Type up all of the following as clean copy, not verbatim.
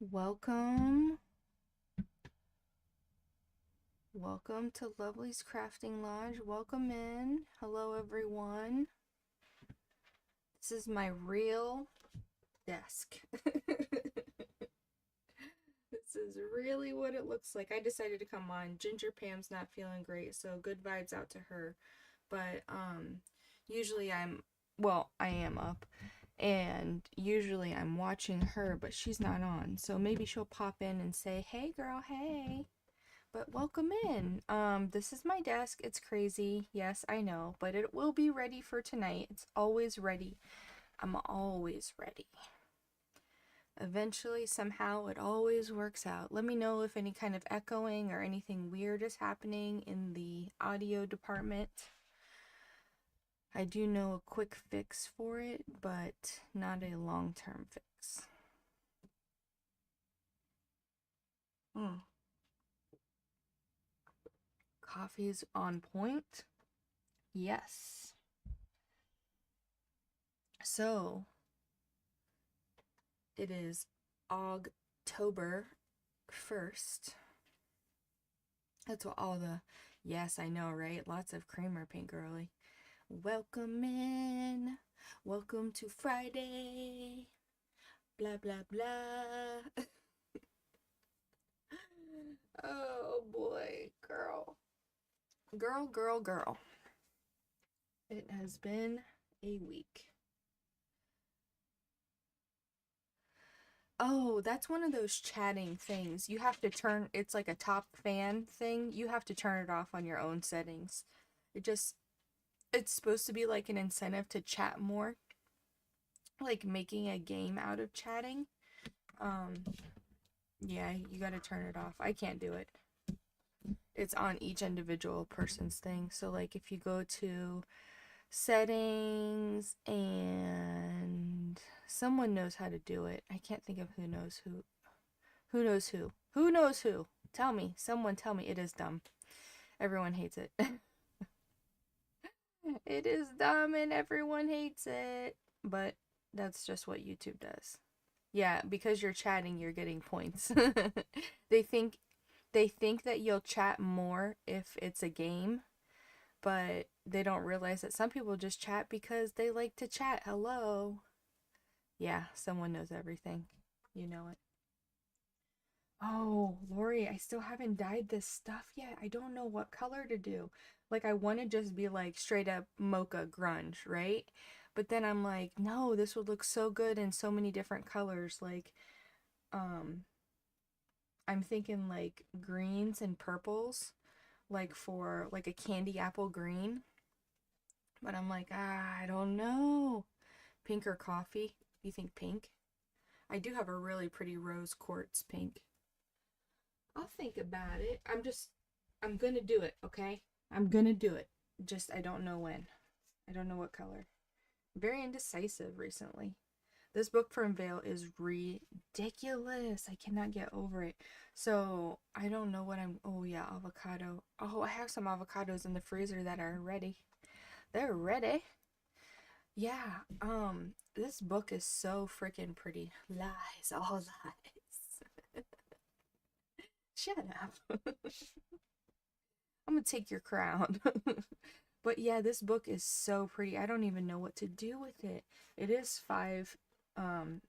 Welcome. Welcome to Lovely's Crafting Lodge. Welcome in. Hello, everyone. This is my real desk. This is really what it looks like. I decided to come on. Ginger Pam's not feeling great, so good vibes out to her. But usually I am up, and usually I'm watching her, but she's not on. So maybe she'll pop in and say, "Hey girl, hey." But welcome in. This is my desk. It's crazy. Yes, I know, but it will be ready for tonight. It's always ready. I'm always ready. Eventually, somehow, it always works out. Let me know if any kind of echoing or anything weird is happening in the audio department. I do know a quick fix for it, but not a long-term fix. Coffee's on point. Yes. So, it is Aug TOBER 1st. That's what all the, yes, I know, right? Lots of creamer paint girly. Welcome in. Welcome to Friday. Blah, blah, blah. Oh boy, girl. Girl, girl, girl. It has been a week. Oh, that's one of those chatting things. You have to turn, it's like a top fan thing. You have to turn it off on your own settings. It's supposed to be like an incentive to chat more. Like making a game out of chatting. Um, yeah, you gotta turn it off. I can't do it. It's on each individual person's thing. So like if you go to settings and someone knows how to do it. I can't think of who knows who. Who knows who? Who knows who? Tell me. Someone tell me. It is dumb. Everyone hates it. It is dumb and everyone hates it. But that's just what YouTube does. Yeah, because you're chatting, you're getting points. they think they think that you'll chat more if it's a game, but they don't realize that some people just chat because they like to chat. Hello. Yeah, someone knows everything. You know it. Oh, Lori, I still haven't dyed this stuff yet. I don't know what color to do. Like, I want to just be like straight up mocha grunge, right? But then I'm like, no, this would look so good in so many different colors. Like, um, I'm thinking like greens and purples, like for like a candy apple green. But I'm like, I don't know. Pink or coffee? You think pink? I do have a really pretty rose quartz pink. I'll think about it. I'm gonna do it, okay? I'm gonna do it. Just, I don't know when. I don't know what color. Very indecisive recently. This book from Vale is ridiculous. I cannot get over it. So, I don't know what oh yeah, avocado. Oh, I have some avocados in the freezer that are ready. They're ready. Yeah, this book is so freaking pretty. Lies, all lies. Shut up. I'm gonna take your crown. But yeah, this book is so pretty. I don't even know what to do with it. It is um,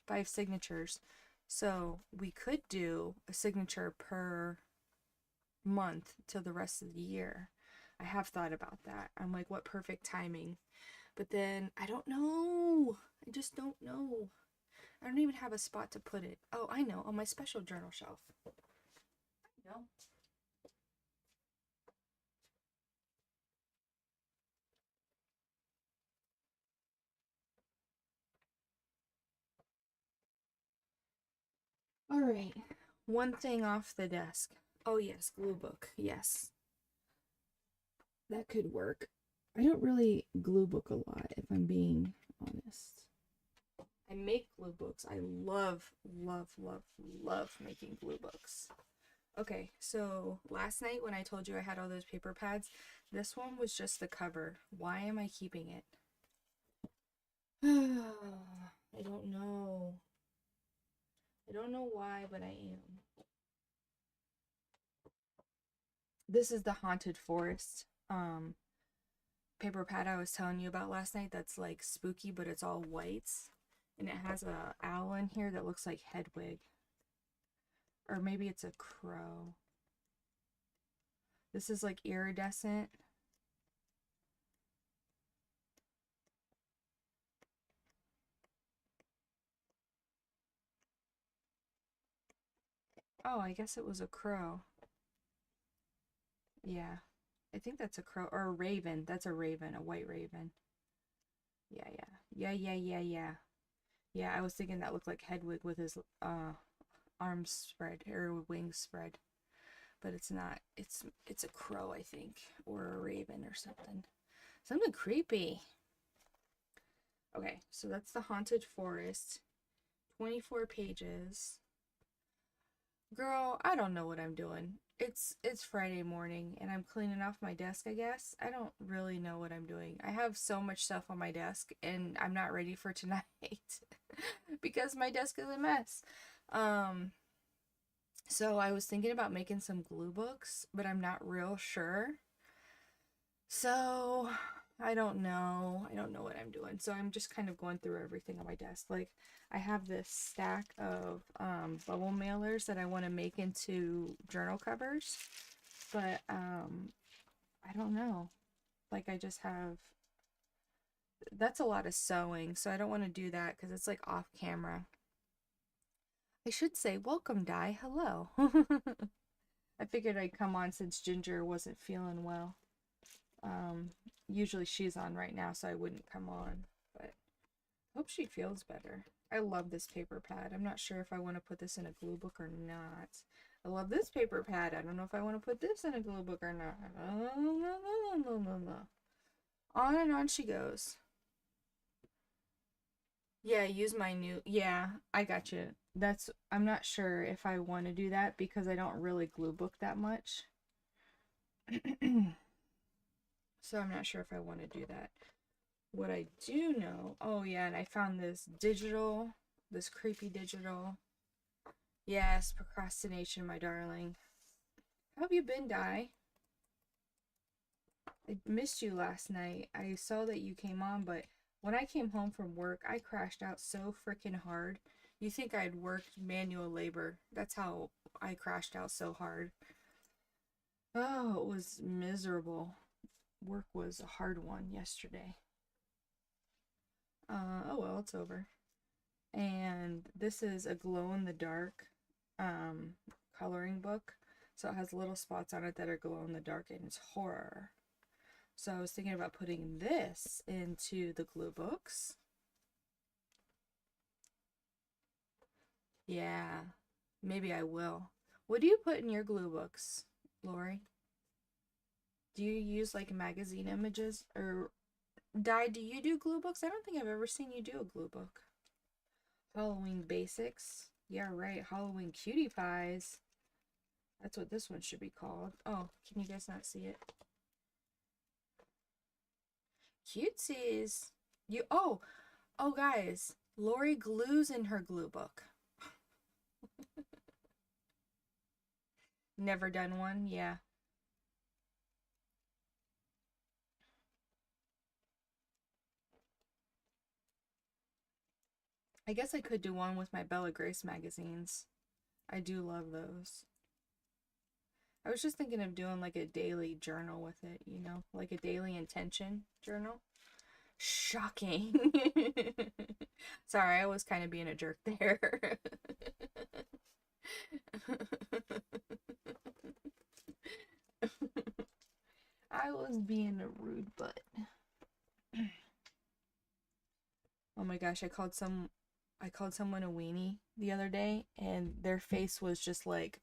5 signatures. So we could do a signature per month till the rest of the year. I have thought about that. I'm like, what perfect timing. But then I don't know. I just don't know. I don't even have a spot to put it. Oh, I know, on my special journal shelf. I know. All right. One thing off the desk. Oh, yes, glue book. Yes. That could work. I don't really glue book a lot, if I'm being honest. I make glue books. I love, love, love, love making glue books. Okay, so last night when I told you I had all those paper pads, this one was just the cover. Why am I keeping it? I don't know. don't know why, but I am. This is the Haunted Forest paper pad I was telling you about last night that's like spooky, but it's all whites. And it has a owl in here that looks like Hedwig. Or maybe it's a crow. This is like iridescent. Oh, I guess it was a crow. Yeah. I think that's a crow or a raven. That's a raven, a white raven. Yeah, yeah. Yeah, yeah, yeah, yeah. Yeah, I was thinking that looked like Hedwig with his arms spread or wings spread. But it's not. It's a crow, I think, or a raven or something. Something creepy. Okay, so that's the Haunted Forest. 24 pages. Girl, I don't know what I'm doing. It's Friday morning and I'm cleaning off my desk, I guess. I don't really know what I'm doing. I have so much stuff on my desk and I'm not ready for tonight because my desk is a mess. Um so I was thinking about making some glue books, but I'm not real sure. So I don't know. I don't know what I'm doing. So I'm just kind of going through everything on my desk. Like I have this stack of bubble mailers that I want to make into journal covers, but I don't know. Like I just have that's a lot of sewing, so I don't want to do that because it's like off camera. I should say welcome, Di. Hello. I figured I'd come on since Ginger wasn't feeling well. Um, Usually she's on right now, so I wouldn't come on, but hope she feels better. I love this paper pad. I'm not sure if I want to put this in a glue book or not. I love this paper pad. I don't know if I want to put this in a glue book or not. On and on she goes. Yeah, use my new. Yeah, I got you. I'm not sure if I want to do that because I don't really glue book that much. So I'm not sure if I want to do that. What I do know, oh yeah, and I found this creepy digital. Yes, procrastination, my darling. How have you been, Di? I missed you last night. I saw that you came on, but when I came home from work, I crashed out so freaking hard. You think I'd worked manual labor. That's how I crashed out so hard. Oh, it was miserable. Work was a hard one yesterday. Oh well, it's over. And this is a glow in the dark um coloring book. So it has little spots on it that are glow in the dark and it's horror. So I was thinking about putting this into the glue books. Yeah, maybe I will. What do you put in your glue books, Lori? Do you use like magazine images or Di, do you do glue books? I don't think I've ever seen you do a glue book. Halloween basics. Yeah, right. Halloween cutie pies. That's what this one should be called. Oh, can you guys not see it? Cutesies. Oh guys, Lori glues in her glue book. Never done one? Yeah. I guess I could do one with my Bella Grace magazines. I do love those. I was just thinking of doing like a daily journal with it, like a daily intention journal. Shocking. Sorry, I was kind of being a jerk there. I was being a rude butt. Oh my gosh, I called someone a weenie the other day and their face was just like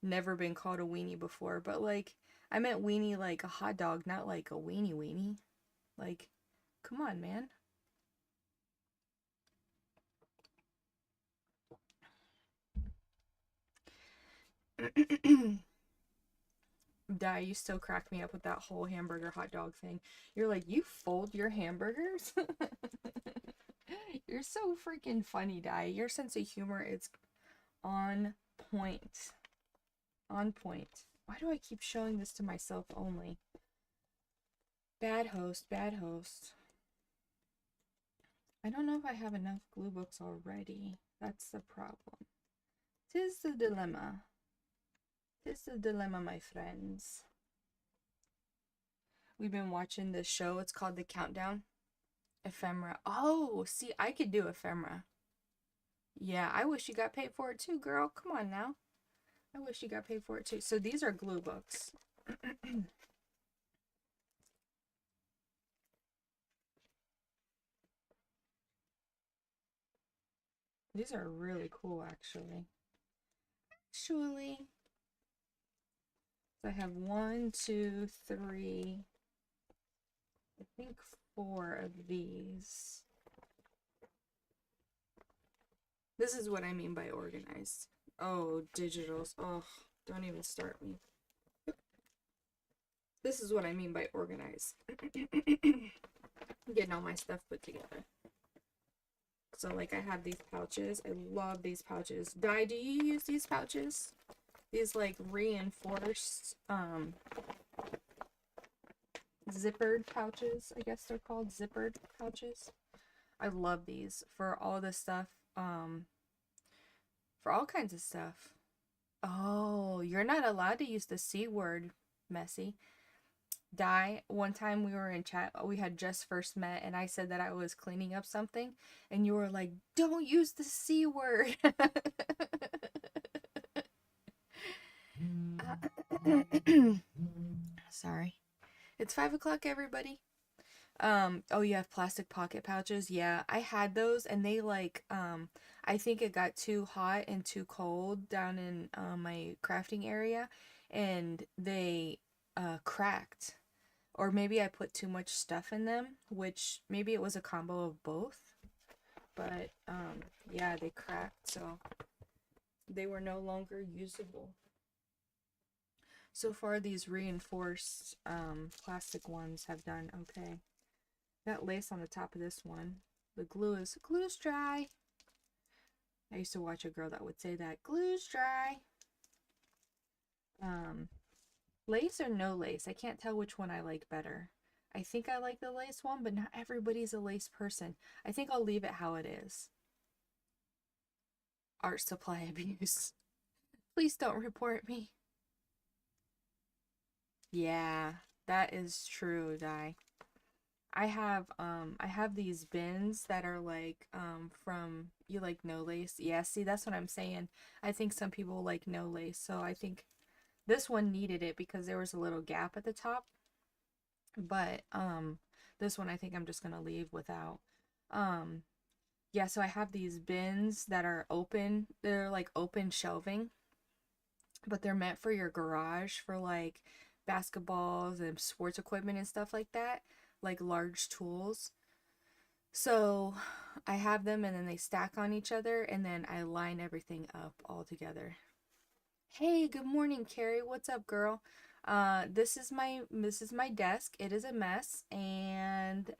never been called a weenie before, but like I meant weenie like a hot dog, not like a weenie weenie. Like, come on, man. Di, you still crack me up with that whole hamburger hot dog thing. You're like, you fold your hamburgers? You're so freaking funny, Di. Your sense of humor is On point. On point. Why do I keep showing this to myself only? Bad host, bad host. I don't know if I have enough glue books already. That's the problem. 'Tis the dilemma. 'Tis the dilemma, my friends. We've been watching this show. It's called The Countdown. Ephemera. Oh, see, I could do ephemera. Yeah, I wish you got paid for it too, girl. Come on now. I wish you got paid for it too. So these are glue books. These are really cool, actually. So I have 1, 2, 3, I think 4 of these. This is what I mean by organized. Oh, digitals. Oh, don't even start me. This is what I mean by organized. Getting all my stuff put together. So, like, I have these pouches. I love these pouches. Di, do you use these pouches? These, like, reinforced, zippered pouches, I guess they're called. Zippered pouches. I love these for all this stuff, for all kinds of stuff. Oh, you're not allowed to use the C word, Messy. Di, one time we were in chat, we had just first met, and I said that I was cleaning up something, and you were like, don't use the C word. Sorry. It's 5 o'clock, everybody. Oh, you have plastic pocket pouches? Yeah, I had those, and they like, I think it got too hot and too cold down in my crafting area, and they cracked. Or maybe I put too much stuff in them, which maybe it was a combo of both. But yeah, they cracked, so they were no longer usable. So far, these reinforced plastic ones have done okay. Got lace on the top of this one. The glue's dry. I used to watch a girl that would say that glue's dry. Lace or no lace? I can't tell which one I like better. I think I like the lace one, but not everybody's a lace person. I think I'll leave it how it is. Art supply abuse. Please don't report me. Yeah, that is true, Di. I have these bins that are like from you like no lace. Yeah, see that's what I'm saying. I think some people like no lace, so I think this one needed it because there was a little gap at the top. But this one I think I'm just gonna leave without. Um yeah, so I have these bins that are open. They're like open shelving, but they're meant for your garage for like basketballs and sports equipment and stuff like that, like large tools. So I have them and then they stack on each other and then I line everything up all together. Hey, good morning, Carrie. What's up, girl? This is my desk. It is a mess and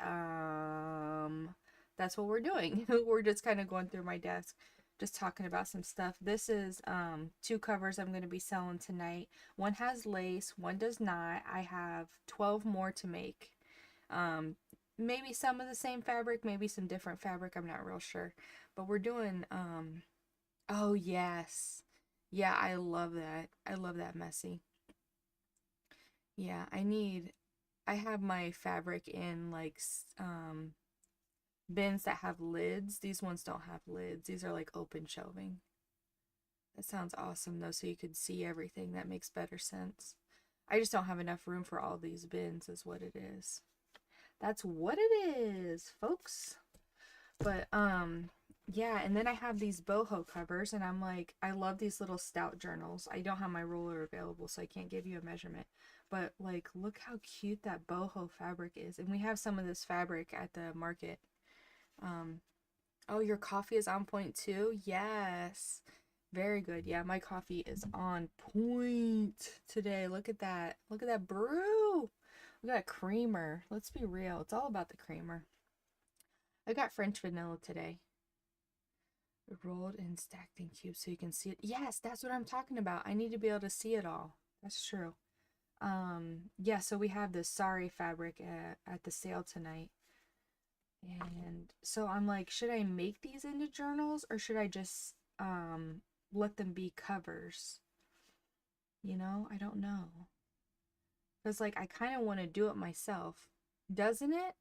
that's what we're doing. We're just kind of going through my desk, just talking about some stuff. This is 2 covers I'm going to be selling tonight. One has lace, one does not. I have 12 more to make. Maybe some of the same fabric, maybe some different fabric. I'm not real sure. But we're doing oh yes. Yeah, I love that. I love that messy. Yeah, I have my fabric in like bins that have lids. These ones don't have lids. These are like open shelving. That sounds awesome though, so you could see everything. That makes better sense. I just don't have enough room for all these bins is what it is. That's what it is, folks. But yeah, and then I have these boho covers and I'm like, I love these little stout journals. I don't have my ruler available, so I can't give you a measurement. But like, look how cute that boho fabric is. And we have some of this fabric at the market. Oh, your coffee is on point too? Yes. Very good. Yeah, my coffee is on point today. Look at that. Look at that brew. Look at that creamer. Let's be real. It's all about the creamer. I got French vanilla today. Rolled and stacked in cubes so you can see it. Yes, that's what I'm talking about. I need to be able to see it all. That's true. Yeah, so we have this sari fabric at the sale tonight. And so I'm like, should I make these into journals or should I just let them be covers? You know, I don't know. Because like I kind of want to do it myself. Doesn't it?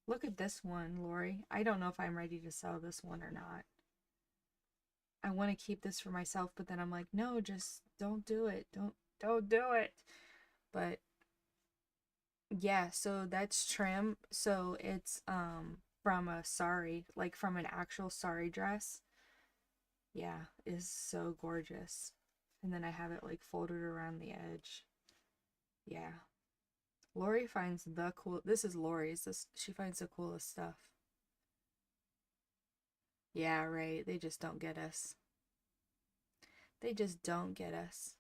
Look at this one, Lori. I don't know if I'm ready to sell this one or not. I want to keep this for myself, but then I'm like, no, just don't do it. Don't do it. But yeah, so that's trim. So it's from a sari, like from an actual sari dress. Yeah, is so gorgeous. And then I have it like folded around the edge. Yeah. Lori finds the cool. This is Lori's. This she finds the coolest stuff. Yeah, right. They just don't get us. They just don't get us.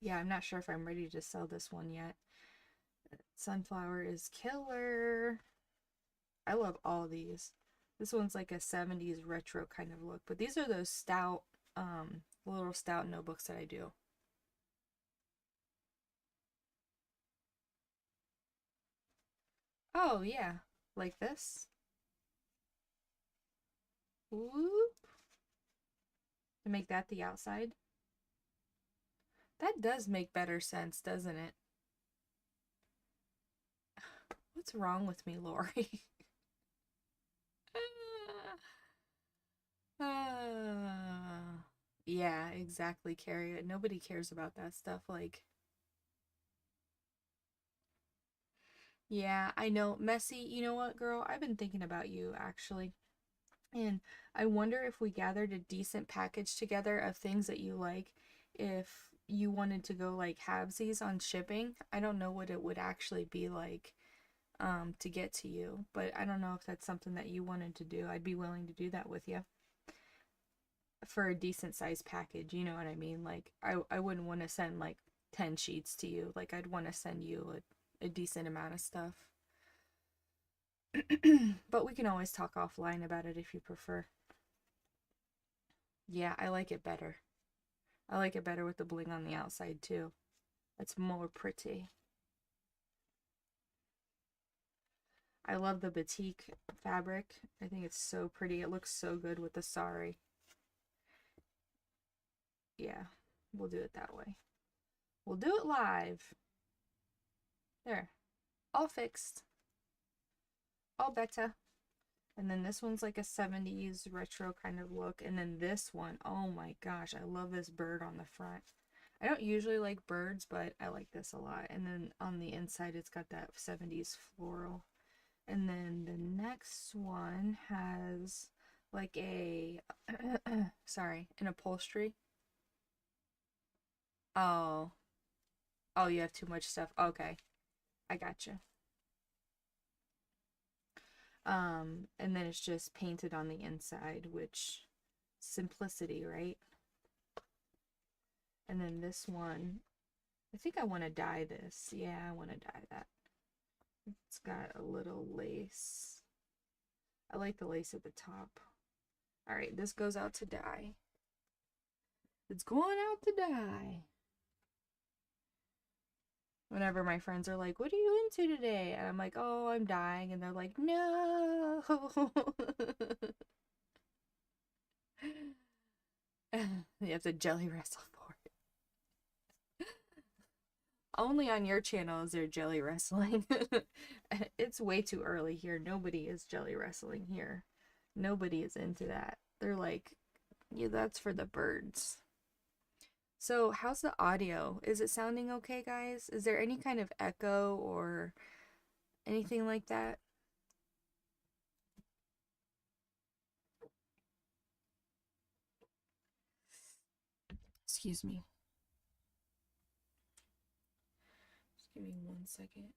Yeah, I'm not sure if I'm ready to sell this one yet. Sunflower is killer. I love all of these. This one's like a 70s retro kind of look, but these are those stout, little stout notebooks that I do. Oh, yeah, like this. Whoop. To make that the outside. That does make better sense, doesn't it? What's wrong with me, Lori? Yeah, exactly, Carrie. Nobody cares about that stuff. Like, yeah, I know. Messy, you know what, girl? I've been thinking about you, actually. And I wonder if we gathered a decent package together of things that you like, if you wanted to go like halvesies on shipping. I don't know what it would actually be like to get to you, but I don't know if that's something that you wanted to do. I'd be willing to do that with you for a decent sized package, you know what I mean? Like I wouldn't want to send like 10 sheets to you. Like I'd want to send you a decent amount of stuff. But we can always talk offline about it if you prefer. Yeah, I like it better. I like it better with the bling on the outside too. It's more pretty. I love the batik fabric. I think it's so pretty. It looks so good with the sari. Yeah, we'll do it that way. We'll do it live. There. All fixed. All better. And then this one's like a 70s retro kind of look. And then this one, oh my gosh, I love this bird on the front. I don't usually like birds, but I like this a lot. And then on the inside, it's got that 70s floral. And then the next one has like a, sorry, an upholstery. Oh, oh, you have too much stuff. Okay, I gotcha. And then it's just painted on the inside, which simplicity, right? And then this one, I think I want to dye this. Yeah, I want to dye that. It's got a little lace. I like the lace at the top. All right, this goes out to dye. It's going out to dye. Whenever my friends are like, "What are you into today?" And I'm like, "Oh, I'm dyeing." And they're like, "No." You have to jelly wrestle for it. Only on your channel is there jelly wrestling. It's way too early here. Nobody is jelly wrestling here. Nobody is into that. They're like, yeah, that's for the birds. So, how's the audio? Is it sounding okay, guys? Is there any kind of echo or anything like that? Excuse me. Just give me 1 second.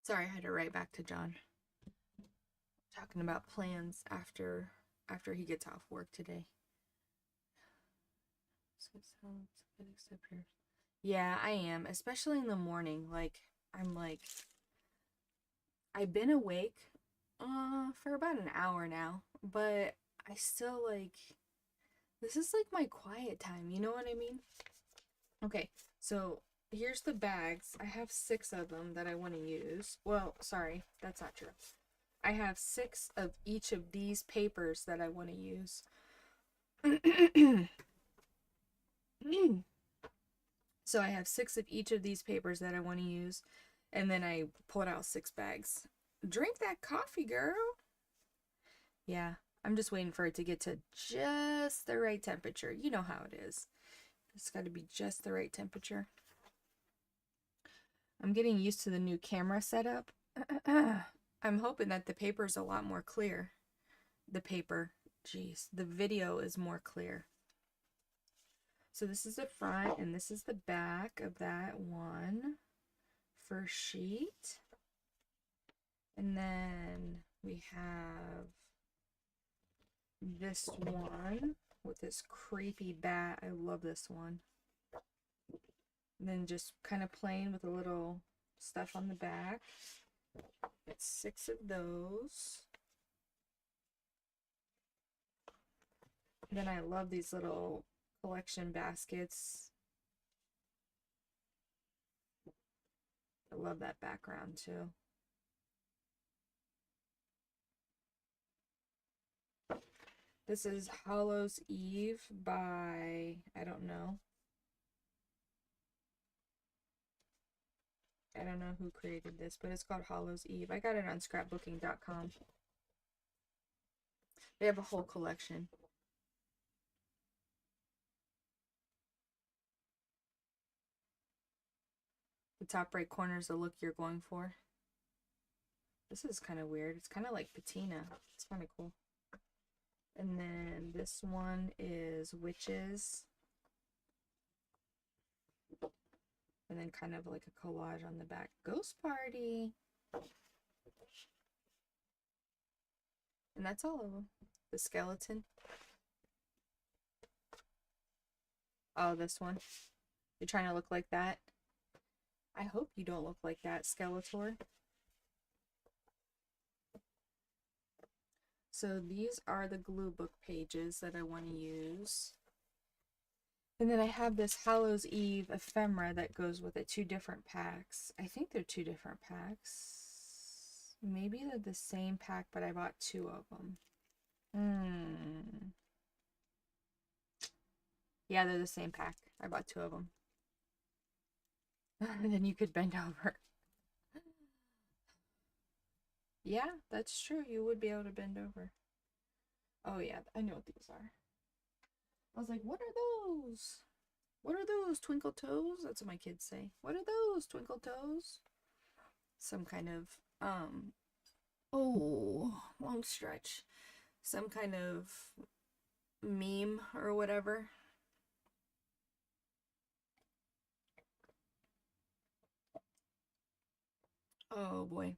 Sorry, I had to write back to John. Talking about plans after he gets off work today. Yeah, I am, especially in the morning. Like I've been awake for about an hour now, but I still this is like my quiet time, you know what I mean? Okay, so here's the bags. I have 6 of them that I want to use. Well, sorry, that's not true. I have 6 of each of these papers that I want to use. So I have 6 of each of these papers that I want to use, and then I pulled out 6 bags. Drink that coffee, girl. Yeah, I'm just waiting for it to get to just the right temperature. You know how it is. It's got to be just the right temperature. I'm getting used to the new camera setup. I'm hoping that the paper is a lot more clear. The paper, geez, the video is more clear. So this is the front and this is the back of that one first sheet. And then we have this one with this creepy bat. I love this one. And then just kind of plain with a little stuff on the back. It's 6 of those. Then I love these little collection baskets. I love that background too. This is Hallows Eve by, I don't know who created this, but it's called Hallows Eve. I got it on scrapbooking.com. They have a whole collection. The top right corner is the look you're going for. This is kind of weird. It's kind of like patina. It's kind of cool. And then this one is witches. And then kind of like a collage on the back. Ghost party. And that's all of them. The skeleton. Oh, this one. You're trying to look like that? I hope you don't look like that, Skeletor. So these are the glue book pages that I want to use. And then I have this Hallows Eve ephemera that goes with it. 2 different packs. I think they're 2 different packs. Maybe they're the same pack, but I bought 2 of them. Yeah, they're the same pack. I bought 2 of them. And then you could bend over. Yeah, that's true. You would be able to bend over. Oh yeah, I know what these are. I was like, what are those? What are those, twinkle toes? That's what my kids say. What are those, twinkle toes? Some kind of, oh, long stretch. Some kind of meme or whatever. Oh boy.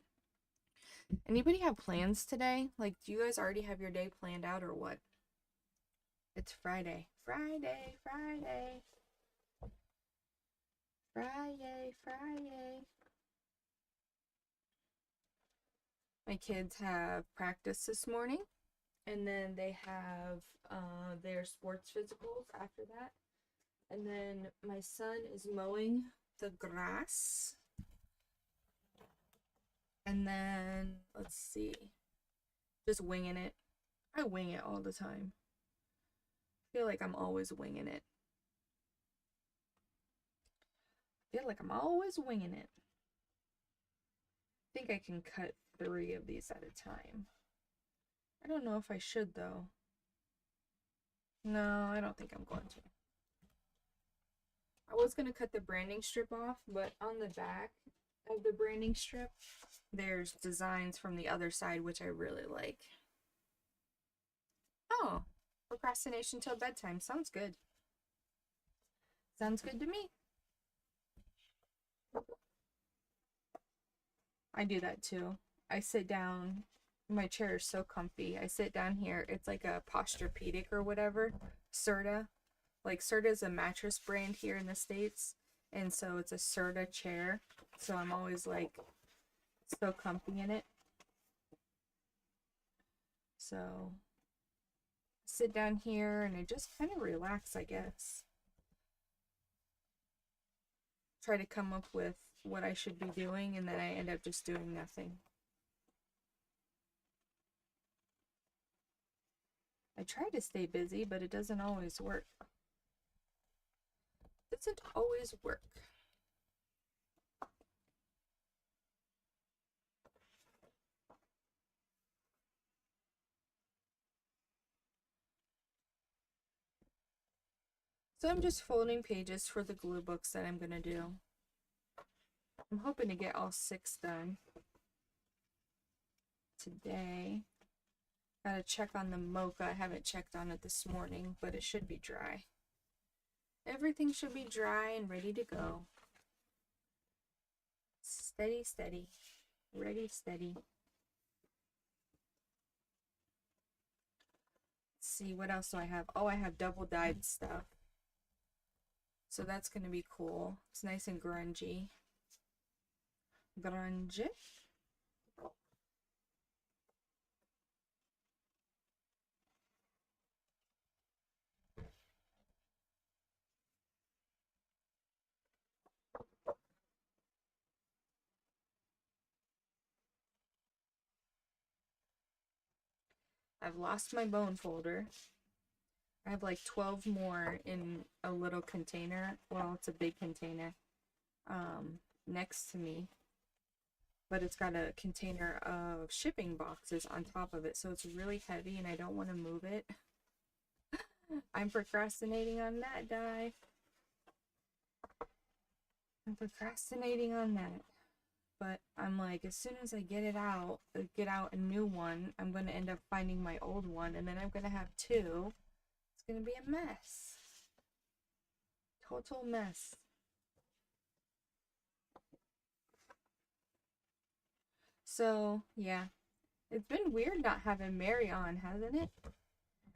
Anybody have plans today? Like, do you guys already have your day planned out or what? It's Friday. Friday, Friday. Friday, Friday. My kids have practice this morning, and then they have their sports physicals after that. And then my son is mowing the grass. And then, let's see, just winging it. I wing it all the time. I feel like I'm always winging it. I feel like I'm always winging it. I think I can cut 3 of these at a time. I don't know if I should, though. No, I don't think I'm going to. I was going to cut the branding strip off, but on the back of the branding strip, there's designs from the other side, which I really like. Oh, procrastination till bedtime. Sounds good. Sounds good to me. I do that too. I sit down, my chair is so comfy. I sit down here. It's like a Posturepedic or whatever. Serta. Like Serta is a mattress brand here in the States. And so it's a Serta chair. So I'm always like so comfy in it. So sit down here and I just kind of relax, I guess. Try to come up with what I should be doing, and then I end up just doing nothing. I try to stay busy, but it doesn't always work. It doesn't always work. So I'm just folding pages for the glue books that I'm gonna do. I'm hoping to get all 6 done today. Gotta check on the mocha. I haven't checked on it this morning, but it should be dry. Everything should be dry and ready to go. Steady, steady. Ready, steady. Let's see, what else do I have? Oh, I have double dyed stuff. So that's gonna be cool. It's nice and grungy. Grungy. I've lost my bone folder. I have like 12 more in a little container. Well, it's a big container next to me. But it's got a container of shipping boxes on top of it. So it's really heavy and I don't want to move it. I'm procrastinating on that, Di. I'm procrastinating on that. But I'm like, as soon as I get out a new one, I'm going to end up finding my old one. And then I'm going to have 2. It's going to be a mess. Total mess. So, yeah. It's been weird not having Mary on, hasn't it?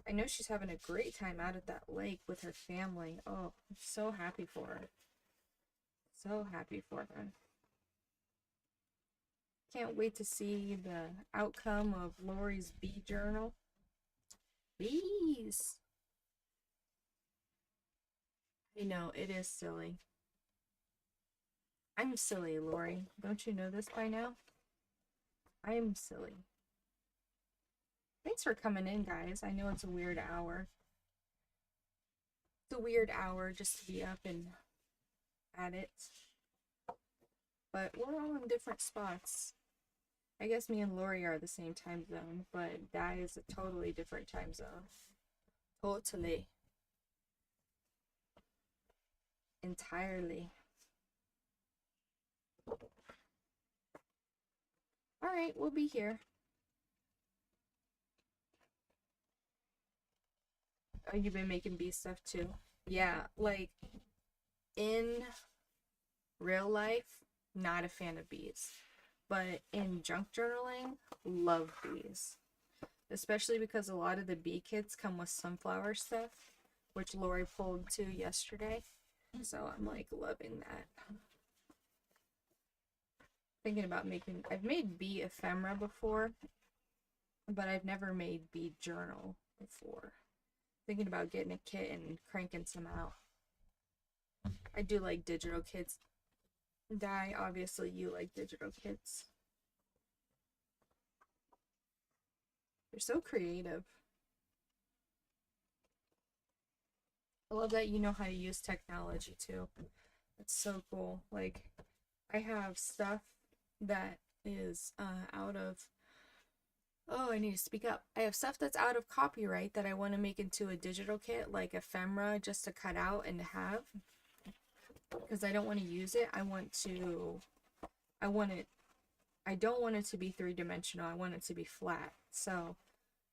I know she's having a great time out at that lake with her family. Oh, I'm so happy for her. So happy for her. Can't wait to see the outcome of Lori's bee journal. Bees! I know, it is silly. I'm silly, Lori. Don't you know this by now? I am silly. Thanks for coming in, guys. I know it's a weird hour. It's a weird hour just to be up and at it. But we're all in different spots. I guess me and Lori are the same time zone, but that is a totally different time zone. Totally. Entirely. Alright, we'll be here. Oh, you've been making bee stuff too? Yeah, like, in real life, not a fan of bees. But in junk journaling, love bees. Especially because a lot of the bee kits come with sunflower stuff, which Lori pulled to yesterday. So I'm like loving that. Thinking about making, I've made bee ephemera before, but I've never made bee journal before. Thinking about getting a kit and cranking some out. I do like digital kits. Di, obviously you like digital kits. They're so creative. I love that you know how to use technology too. It's so cool. Like, I have stuff that is out of, oh, I need to speak up. I have stuff that's out of copyright that I want to make into a digital kit, like ephemera, just to cut out and to have. Because I don't want to use it. I don't want it to be 3-dimensional. I want it to be flat. So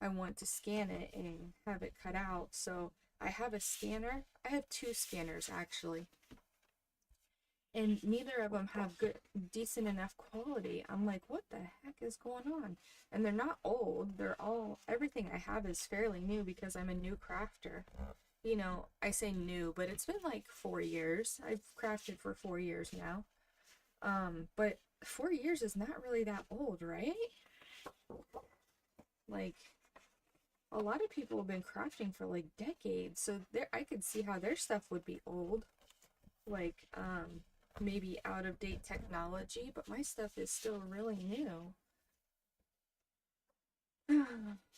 I want to scan it and have it cut out. So I have a scanner. I have 2 scanners actually. and neither of them have good, decent enough quality. I'm like, what the heck is going on? And they're not old. They're all, everything I have is fairly new because I'm a new crafter. You know, I say new, but it's been like 4 years. I've crafted for 4 years now. But 4 years is not really that old, right? Like, a lot of people have been crafting for like decades, so there I could see how their stuff would be old. Like, maybe out of date technology, but my stuff is still really new.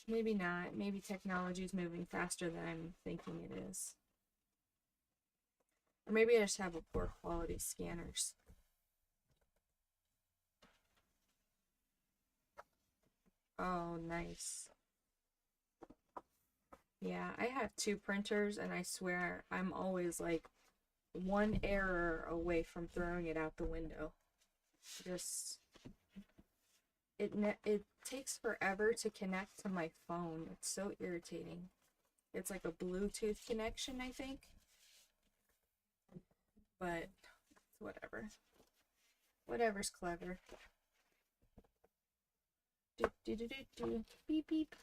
Maybe not. Maybe technology is moving faster than I'm thinking it is. Or maybe I just have a poor quality scanners. Oh, nice. Yeah, I have two printers and I swear I'm always like one error away from throwing it out the window. Just it takes forever to connect to my phone. It's so irritating. It's like a Bluetooth connection, I think, but whatever. Whatever's clever. Do do do do do. Beep beep.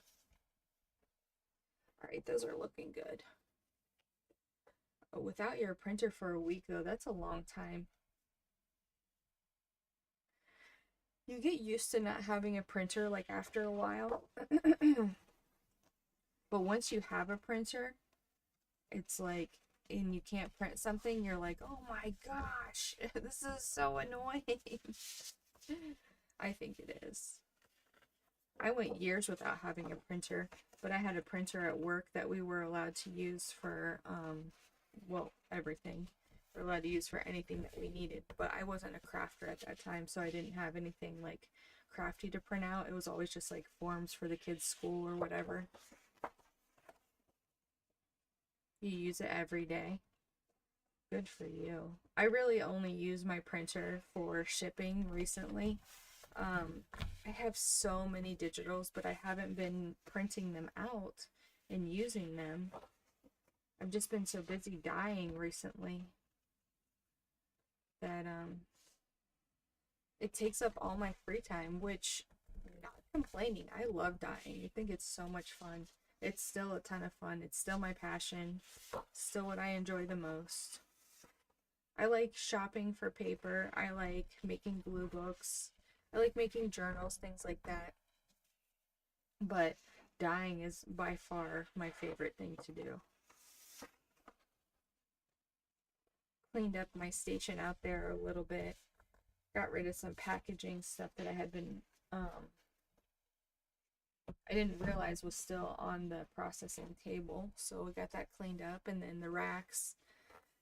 All right, those are looking good. Oh, without your printer for a week though, that's a long time. You get used to not having a printer like after a while. But once you have a printer, it's like, and you can't print something, you're like, oh my gosh, this is so annoying. I think it is. I went years without having a printer, but I had a printer at work that we were allowed to use for, well, everything. We're allowed to use for anything that we needed, but I wasn't a crafter at that time, so I didn't have anything like crafty to print out. It was always just like forms for the kids' school or whatever. You use it every day. Good for you. I really only use my printer for shipping recently. Um, I have so many digitals, but I haven't been printing them out and using them. I've just been so busy dyeing recently that it takes up all my free time, which not complaining. I love dyeing. I think it's so much fun. It's still a ton of fun. It's still my passion. Still what I enjoy the most. I like shopping for paper. I like making glue books. I like making journals, things like that. But dyeing is by far my favorite thing to do. Cleaned up my station out there a little bit. Got rid of some packaging stuff that I had been I didn't realize was still on the processing table. So we got that cleaned up, and then the racks,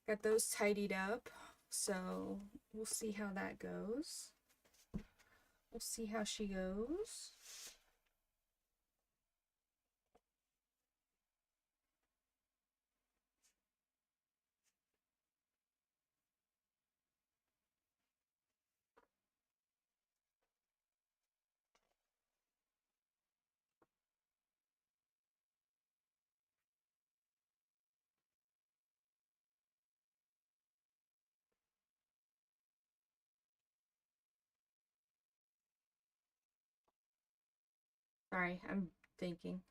got those tidied up. So we'll see how that goes. We'll see how she goes. Sorry, I'm thinking.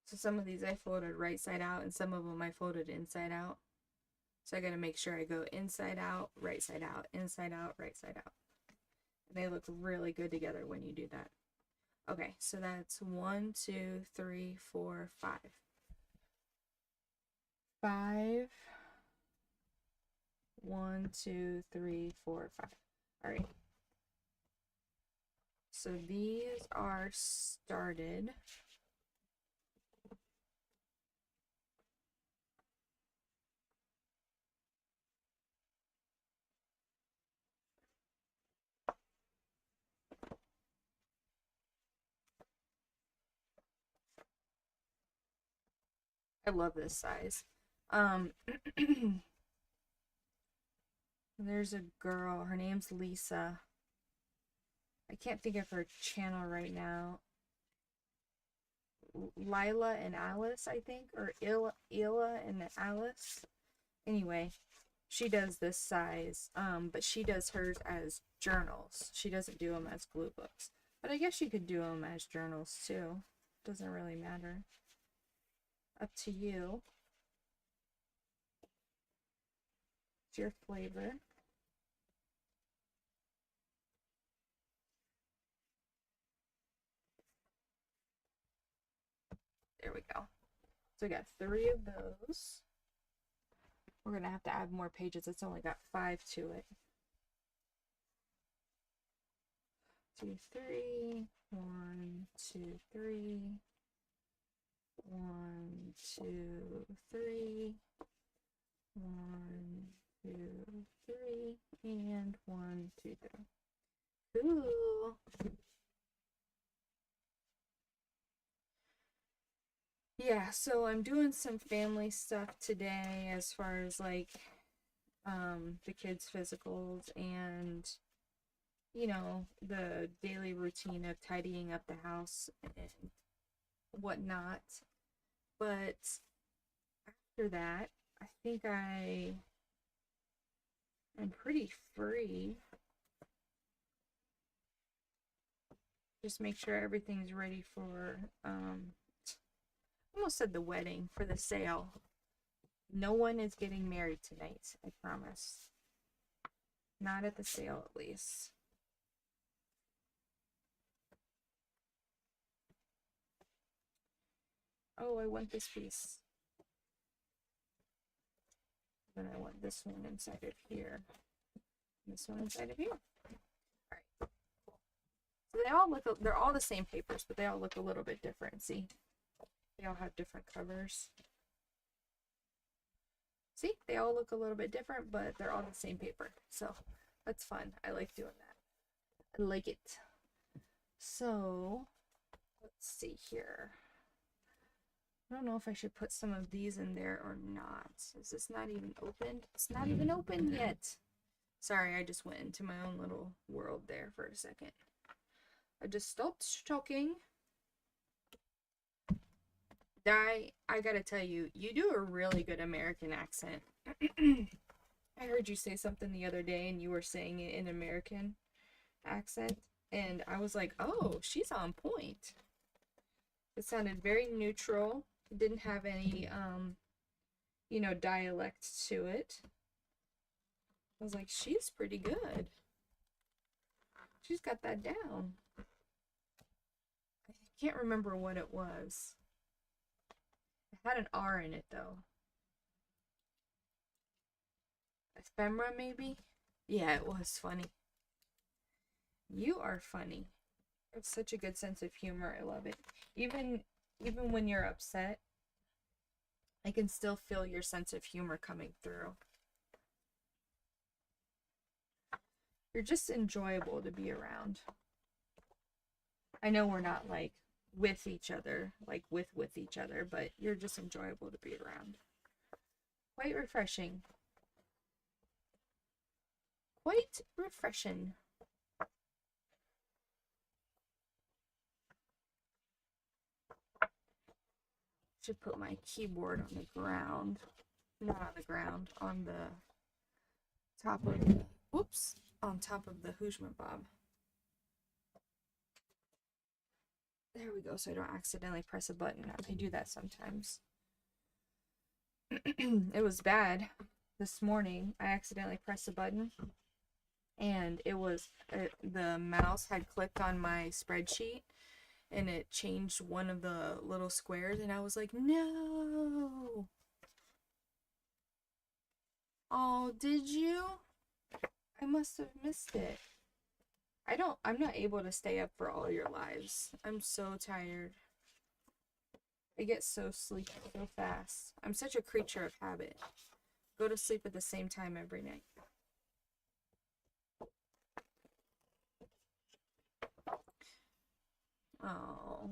So some of these I folded right side out, and some of them I folded inside out. So I gotta make sure I go inside out, right side out, inside out, right side out. And they look really good together when you do that. Okay, so that's 1, 2, 3, 4, 5. 5. 1, 2, 3, 4, 5. All right. So these are started. I love this size. Um, there's a girl. Her name's Lisa. I can't think of her channel right now. Lila and Alice, I think, or Ila and Alice. Anyway, she does this size, but she does hers as journals. She doesn't do them as glue books. But I guess you could do them as journals too. Doesn't really matter. Up to you. It's your flavor. There we go. So we got 3 of those. We're going to have to add more pages. It's only got 5 to it. 2, 3. 1, 2, 3. 1, 2, 3. 1, 2, 3. And 1, 2, 3. Cool. Yeah, so I'm doing some family stuff today as far as like the kids' physicals and the daily routine of tidying up the house and whatnot. But after that, I think I am pretty free. Just make sure everything's ready for almost said the wedding, for the sale. No one is getting married tonight, I promise. Not at the sale, at least. Oh, I want this piece. Then I want this one inside of here. This one inside of here. Alright. So they all look, they're all the same papers, but they all look a little bit different. See? They all have different covers. See? They all look a little bit different, but they're all the same paper. So that's fun. I like doing that. I like it. So let's see here. I don't know if I should put some of these in there or not. Is this not even opened? It's not even open yet. Sorry, I just went into my own little world there for a second. I just stopped talking. I gotta tell you, you do a really good American accent. I heard you say something the other day and you were saying it in American accent. And I was like, oh, she's on point. It sounded very neutral. It didn't have any, dialect to it. I was like, she's pretty good. She's got that down. I can't remember what it was. It had an R in it, though. Ephemera, maybe? Yeah, it was funny. You are funny. It's such a good sense of humor. I love it. Even when you're upset, I can still feel your sense of humor coming through. You're just enjoyable to be around. I know we're not like with each other, like with each other, but you're just enjoyable to be around. Quite refreshing. Quite refreshing. Should put my keyboard on the ground. Not on the ground, on the top of the, whoops, on top of the Hujma Bob. There we go, so I don't accidentally press a button. I do that sometimes. It was bad this morning. I accidentally pressed a button and it was, the mouse had clicked on my spreadsheet and it changed one of the little squares and I was like, no. Oh, did you? I must have missed it. I'm not able to stay up for all your lives. I'm so tired. I get so sleepy so fast. I'm such a creature of habit. Go to sleep at the same time every night. Oh.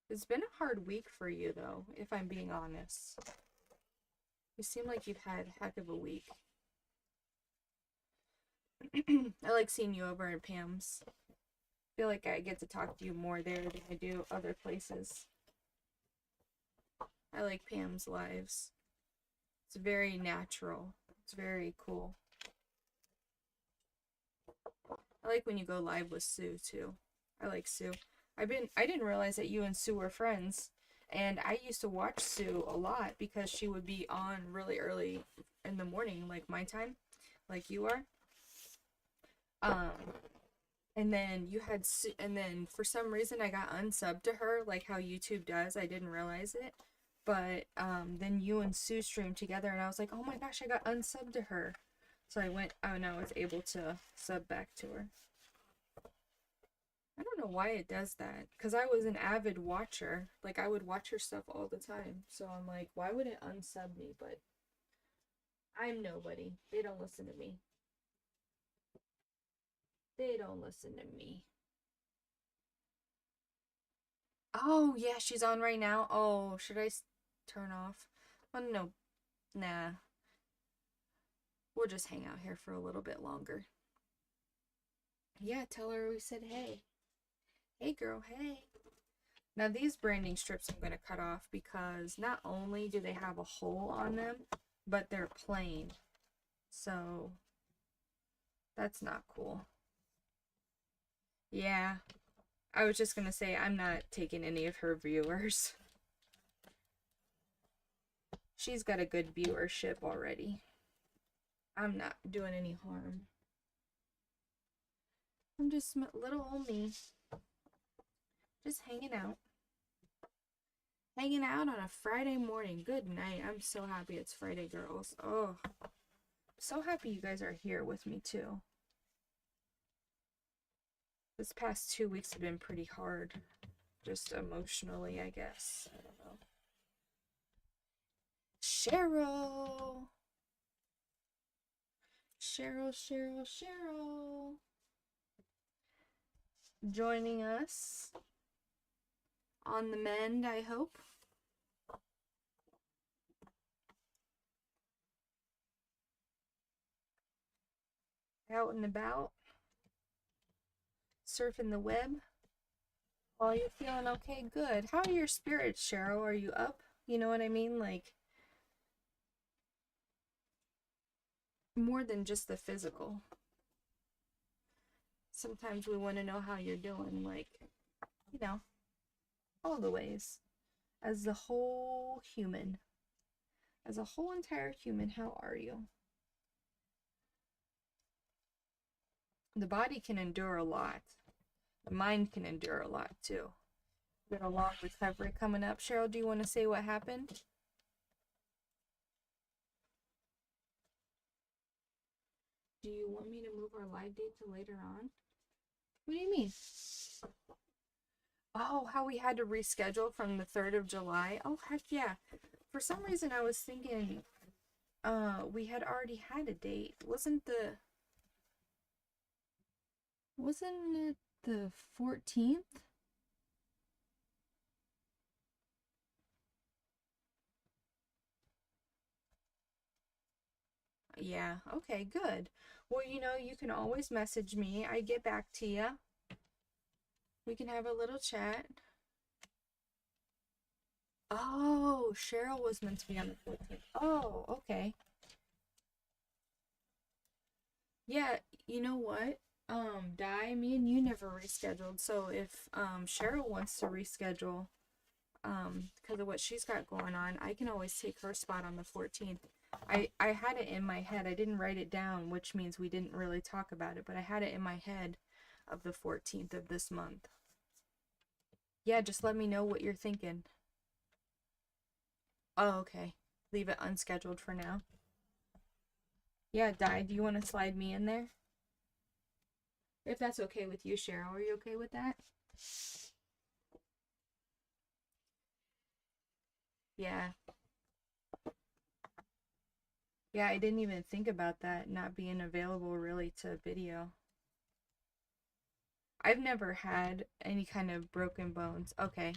It's been a hard week for you, though, if I'm being honest. You seem like you've had a heck of a week. I like seeing you over at Pam's. feel like I get to talk to you more there than I do other places. I like Pam's lives. It's very natural. It's very cool. I like when you go live with Sue too. I like Sue. I didn't realize that you and Sue were friends. And I used to watch Sue a lot because she would be on really early in the morning, like my time, like you are. Um, and then you had Sue, and then for some reason I got unsubbed to her, like how YouTube does. I didn't realize it. But then you and Sue streamed together, and I was like, oh my gosh, I got unsubbed to her. So I went, oh, and I was able to sub back to her. I don't know why it does that. Because I was an avid watcher. Like, I would watch her stuff all the time. So I'm like, why would it unsub me? But I'm nobody. They don't listen to me. They don't listen to me. Oh, yeah, she's on right now. Oh, should I turn off? Oh, no. Nah. We'll just hang out here for a little bit longer. Yeah, tell her we said hey. Hey, girl, hey. Now, these branding strips I'm going to cut off because not only do they have a hole on them, but they're plain. So, that's not cool. Yeah, I was just going to say I'm not taking any of her viewers. She's got a good viewership already. I'm not doing any harm. I'm just little old me. Just hanging out. Hanging out on a Friday morning. Good night. I'm so happy it's Friday, girls. Oh, so happy you guys are here with me too. This past 2 weeks have been pretty hard. Just emotionally, I guess. I don't know. Cheryl! Cheryl. Joining us on the mend, I hope. Out and about. Surfing the web. Oh, you're feeling okay? Good. How are your spirits, Cheryl? Are you up? You know what I mean? Like, more than just the physical. Sometimes we want to know how you're doing, like, you know, all the ways. As a whole human. As a whole entire human, how are you? The body can endure a lot. The mind can endure a lot too. Got a long recovery coming up. Cheryl, do you want to say what happened? Do you want me to move our live date to later on? What do you mean? Oh, how we had to reschedule from the 3rd of July? Oh, heck yeah. For some reason, I was thinking we had already had a date. Wasn't it the 14th? Yeah, okay, good. Well, you know, you can always message me. I get back to you. We can have a little chat. Oh, Cheryl was meant to be on the 14th. Oh, okay. Yeah, you know what? Di, me and you never rescheduled. So if Cheryl wants to reschedule, because of what she's got going on, I can always take her spot on the 14th. I had it in my head. I didn't write it down, which means we didn't really talk about it, but I had it in my head of the 14th of this month. Yeah, just let me know what you're thinking. Oh, okay. Leave it unscheduled for now. Yeah, Di, do you want to slide me in there? If that's okay with you, Cheryl, are you okay with that? Yeah. Yeah, I didn't even think about that not being available really to video. I've never had any kind of broken bones. Okay.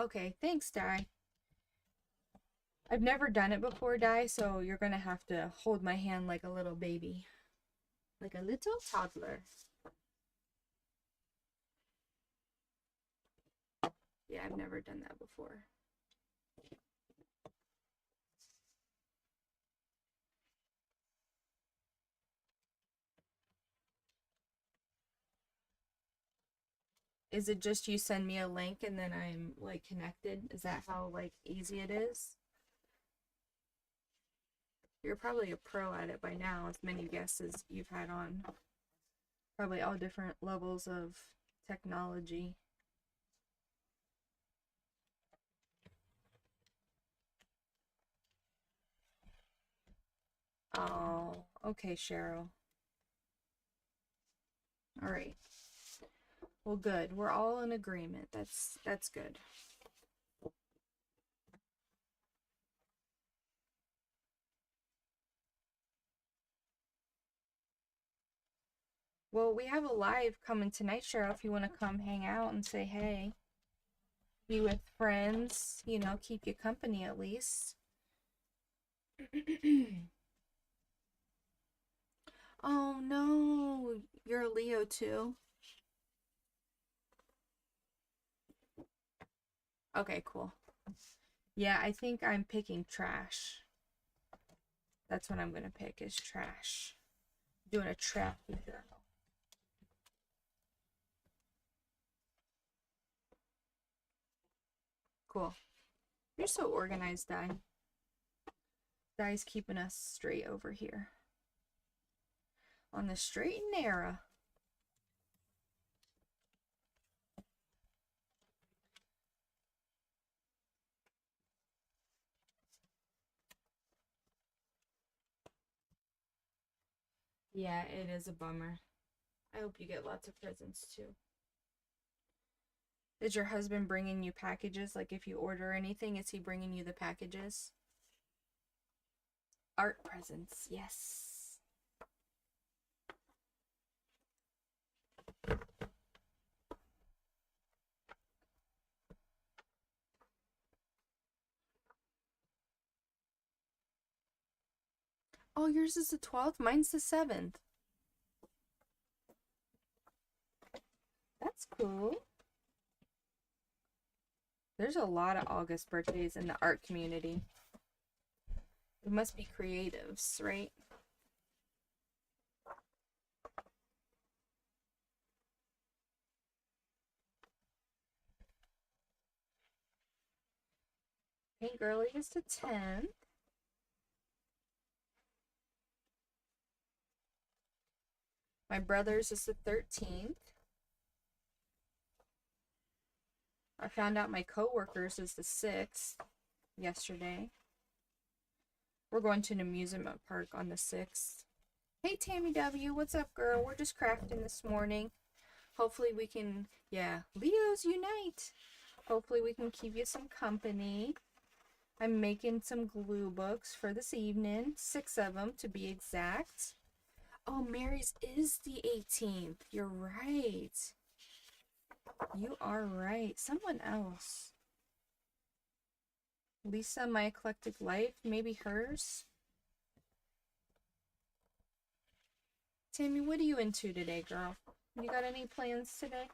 Okay, thanks, Di. I've never done it before, Di, so you're gonna have to hold my hand like a little baby. Like a little toddler. Yeah, I've never done that before. Is it just you send me a link and then I'm like connected? Is that how like easy it is? You're probably a pro at it by now, as many guests as you've had on. Probably all different levels of technology. Oh, okay, Cheryl. All right. Well, good. We're all in agreement. That's good. Well, we have a live coming tonight, Cheryl, if you want to come hang out and say hey. Be with friends, you know, keep you company at least. Oh no, you're a Leo too. Okay, cool. Yeah, I think I'm picking trash. That's what I'm gonna pick is trash. Doing a trap journal. Cool. You're so organized, Di. Di's keeping us straight over here. On the straight and narrow. Yeah, it is a bummer. I hope you get lots of presents too. Is your husband bringing you packages? Like if you order anything, is he bringing you the packages? Art presents, yes. Oh, yours is the 12th? Mine's the 7th. That's cool. There's a lot of August birthdays in the art community. It must be creatives, right? Paint Girly is the 10th. My brother's is the 13th. I found out my coworkers is the 6th yesterday. We're going to an amusement park on the 6th. Hey Tammy W, what's up, girl? We're just crafting this morning. Hopefully we can, yeah, Leos unite. Hopefully we can keep you some company. I'm making some glue books for this evening, 6 of them to be exact. Oh, Mary's is the 18th. You're right. You are right. Someone else. Lisa, My Eclectic Life, maybe hers. Tammy, what are you into today, girl? You got any plans today?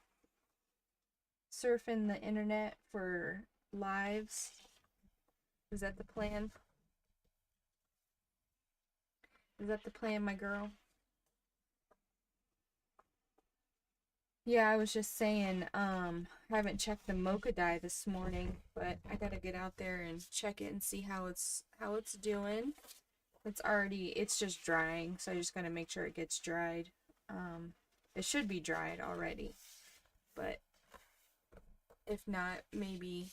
Surfing the internet for lives? Is that the plan? Is that the plan, my girl? Yeah, I was just saying, I haven't checked the mocha dye this morning, but I gotta get out there and check it and see how it's doing. It's just drying, so I just gotta make sure it gets dried. It should be dried already, but if not, maybe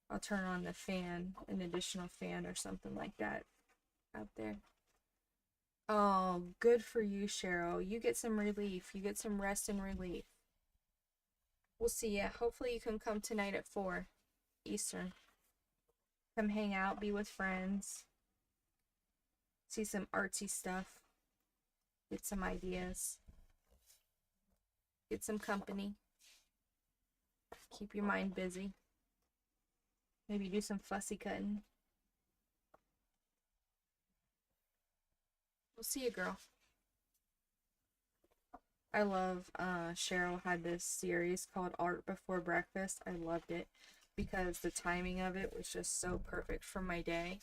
I'll turn on the fan, an additional fan or something like that out there. Oh, good for you, Cheryl. You get some relief. You get some rest and relief. We'll see ya. Hopefully you can come tonight at 4 Eastern. Come hang out, be with friends, see some artsy stuff, get some ideas, get some company, keep your mind busy. Maybe do some fussy cutting. We'll see you, girl. I love Cheryl had this series called Art Before Breakfast. I loved it because the timing of it was just so perfect for my day.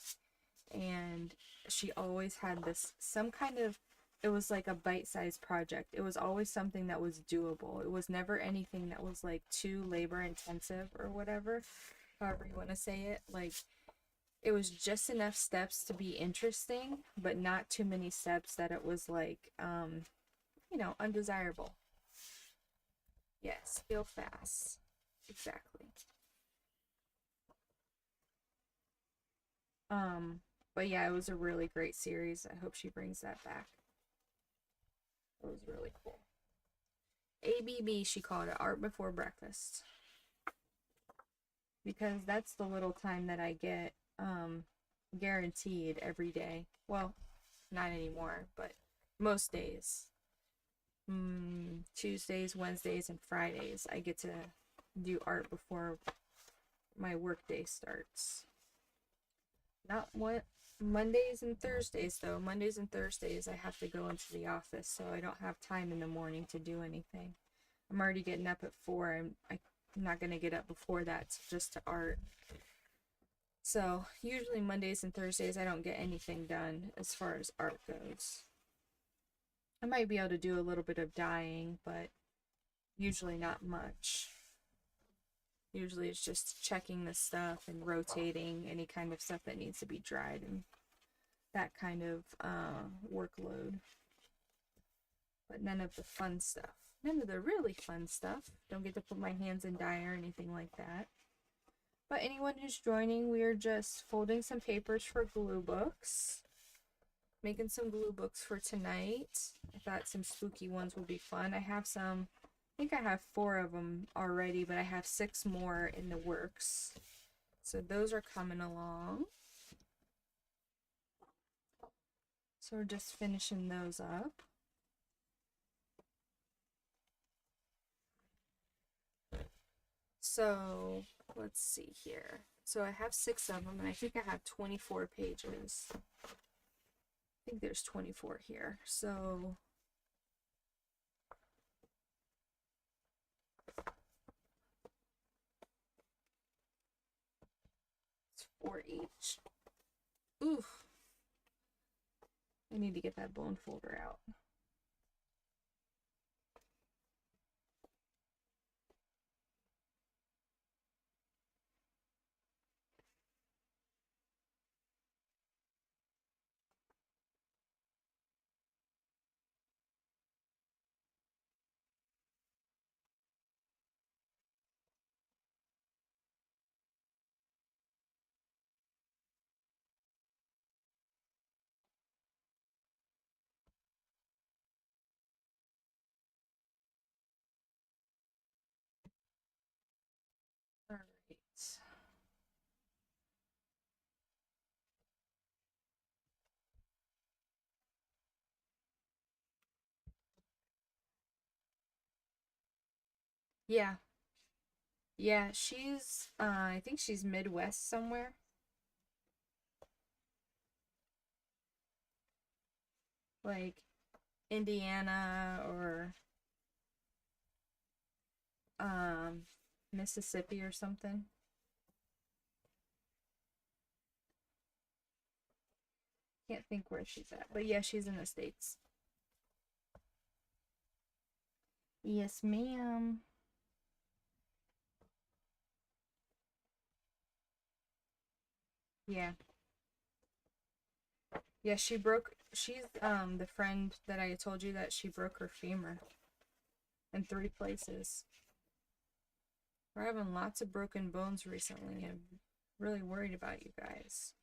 And she always had this some kind of, it was like a bite-sized project. It was always something that was doable. It was never anything that was like too labor intensive or whatever, however you want to say it. Like it was just enough steps to be interesting, but not too many steps that it was like undesirable. Yes, feel fast. Exactly. Um, but yeah, it was a really great series. I hope she brings that back. It was really cool. ABB, she called it, Art Before Breakfast. Because that's the little time that I get guaranteed every day. Well, not anymore, but most days. Tuesdays, Wednesdays, and Fridays, I get to do art before my work day starts. Not what Mondays and Thursdays though. Mondays and Thursdays I have to go into the office, so I don't have time in the morning to do anything. I'm already getting up at 4 and I'm not gonna get up before that just to art. So usually Mondays and Thursdays I don't get anything done as far as art goes. I might be able to do a little bit of dyeing, but usually not much. Usually it's just checking the stuff and rotating any kind of stuff that needs to be dried and that kind of workload. But none of the fun stuff. None of the really fun stuff. Don't get to put my hands in dye or anything like that. But anyone who's joining, we are just folding some papers for glue books. Making some glue books for tonight. I thought some spooky ones would be fun. I have some, I think I have 4 of them already, but I have 6 more in the works. So those are coming along. So we're just finishing those up. So let's see here. So I have 6 of them, and I think I have 24 pages. I think there's 24 here. So it's 4 each. Oof. I need to get that bone folder out. All right. Yeah. Yeah, she's I think she's Midwest somewhere. Like Indiana or um Mississippi or something. Can't think where she's at. But yeah, she's in the States. Yes, ma'am. Yeah. Yeah, she's the friend that I told you that she broke her femur in 3 places. We're having lots of broken bones recently. I'm really worried about you guys.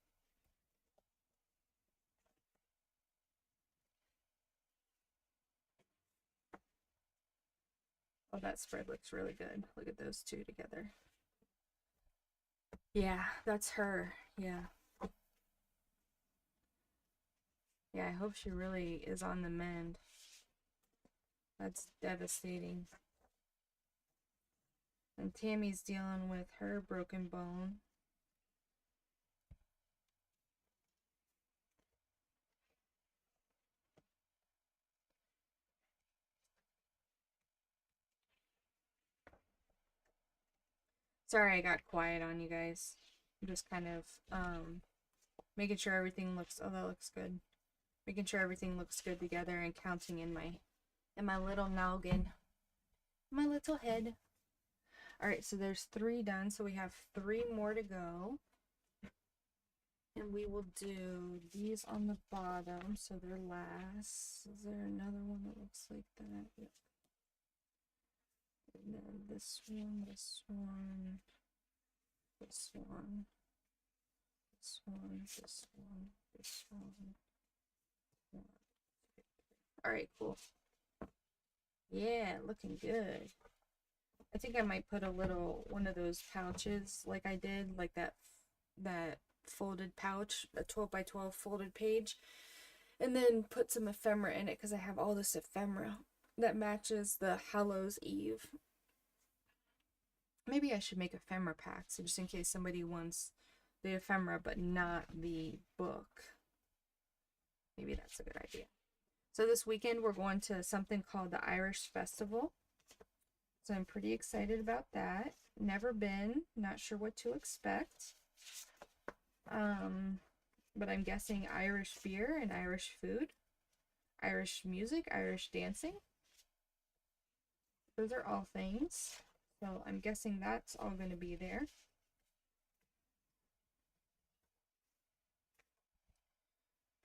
Oh, that spread looks really good. Look at those 2 together. Yeah, that's her. Yeah. Yeah, I hope she really is on the mend. That's devastating. And Tammy's dealing with her broken bone. Sorry I got quiet on you guys. I'm just kind of making sure everything looks, oh, that looks good. Making sure everything looks good together and counting in my little noggin. My little head. Alright, so there's 3 done, so we have 3 more to go. And we will do these on the bottom, so they're last. Is there another one that looks like that? Yep. And then this one, this one, this one, this one, this one, this one. Alright, cool. Yeah, looking good. I think I might put a little one of those pouches like I did, like that folded pouch, a 12 by 12 folded page, and then put some ephemera in it because I have all this ephemera that matches the Hallows Eve. Maybe I should make ephemera packs just in case somebody wants the ephemera but not the book. Maybe that's a good idea. So this weekend we're going to something called the Irish Festival. So I'm pretty excited about that. Never been, not sure what to expect. But I'm guessing Irish beer and Irish food, Irish music, Irish dancing. Those are all things. So I'm guessing that's all going to be there.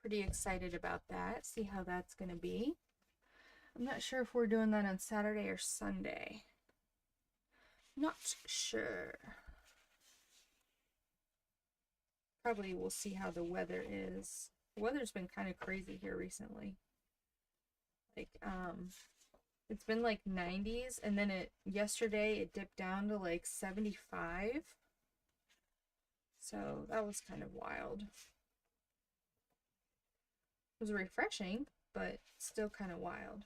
Pretty excited about that. See how that's going to be. I'm not sure if we're doing that on Saturday or Sunday. Not sure. Probably we'll see how the weather is. The weather's been kind of crazy here recently. Like, it's been like 90s, and then yesterday it dipped down to like 75. So that was kind of wild. It was refreshing, but still kind of wild.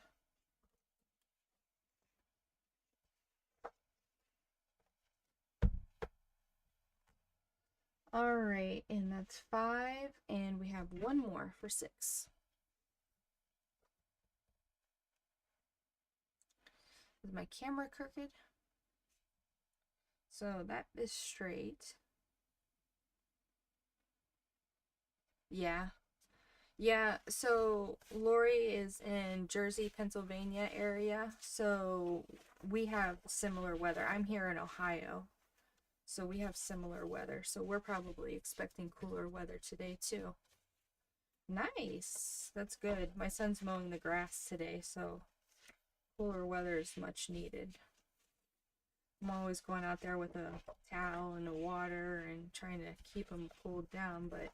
All right, and that's 5, and we have 1 more for 6. Is my camera crooked? So that is straight. Yeah. Yeah, so Lori is in Jersey, Pennsylvania area, so we have similar weather. I'm here in Ohio, so we have similar weather. So we're probably expecting cooler weather today too. Nice. That's good. My son's mowing the grass today, so cooler weather is much needed. I'm always going out there with a towel and the water and trying to keep them cooled down, but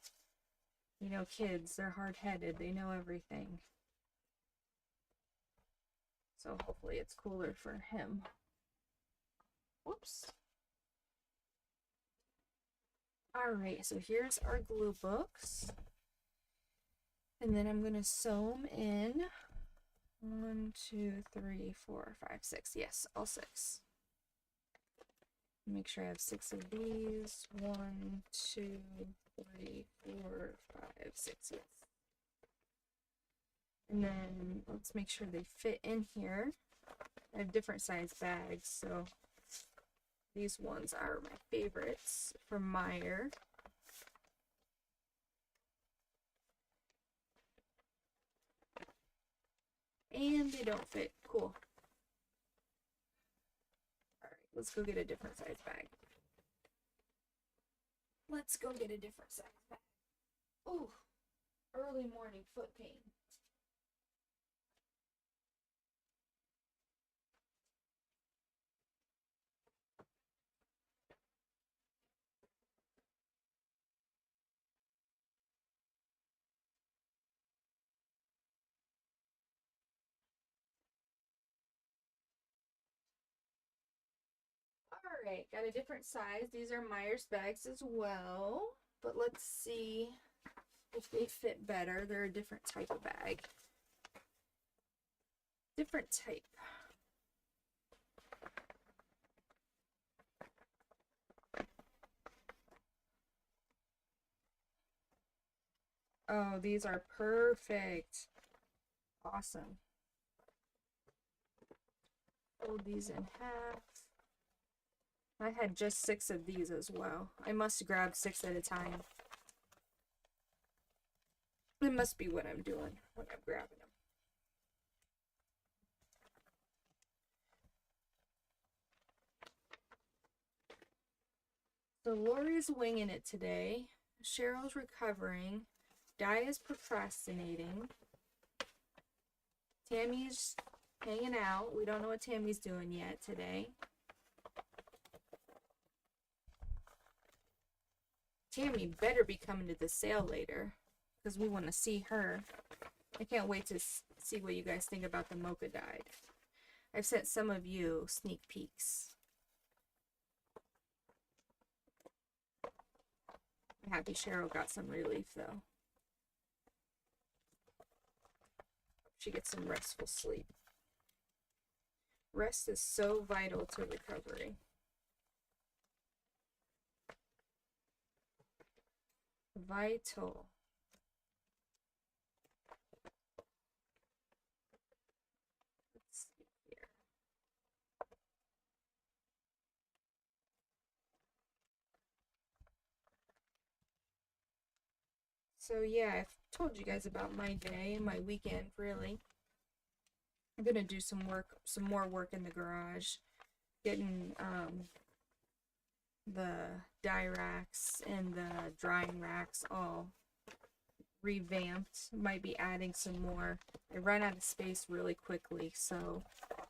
you know, kids, they're hard-headed. They know everything. So hopefully it's cooler for him. Whoops. All right, so here's our glue books. And then I'm going to sew them in. 1, 2, 3, 4, 5, 6. Yes, all 6. Make sure I have 6 of these. 1, 2, 3, 4, 5, 6. Yes. And then let's make sure they fit in here. I have different size bags, so these ones are my favorites from Meyer. And they don't fit. Cool. Alright, let's go get a different size bag. Let's go get a different size bag. Oh, early morning foot pain. Alright, got a different size. These are Myers bags as well. But let's see if they fit better. They're a different type of bag. Different type. Oh, these are perfect. Awesome. Fold these in half. I had just 6 of these as well. I must grab 6 at a time. It must be what I'm doing when I'm grabbing them. So Lori's winging it today. Cheryl's recovering. Di is procrastinating. Tammy's hanging out. We don't know what Tammy's doing yet today. Tammy better be coming to the sale later, because we want to see her. I can't wait to see what you guys think about the mocha dyed. I've sent some of you sneak peeks. I'm happy Cheryl got some relief, though. She gets some restful sleep. Rest is so vital to recovery. Vital. Let's see here. So yeah, I've told you guys about my day, my weekend, really. I'm gonna do some more work in the garage, getting the dye racks and the drying racks all revamped. Might be adding some more. I run out of space really quickly, so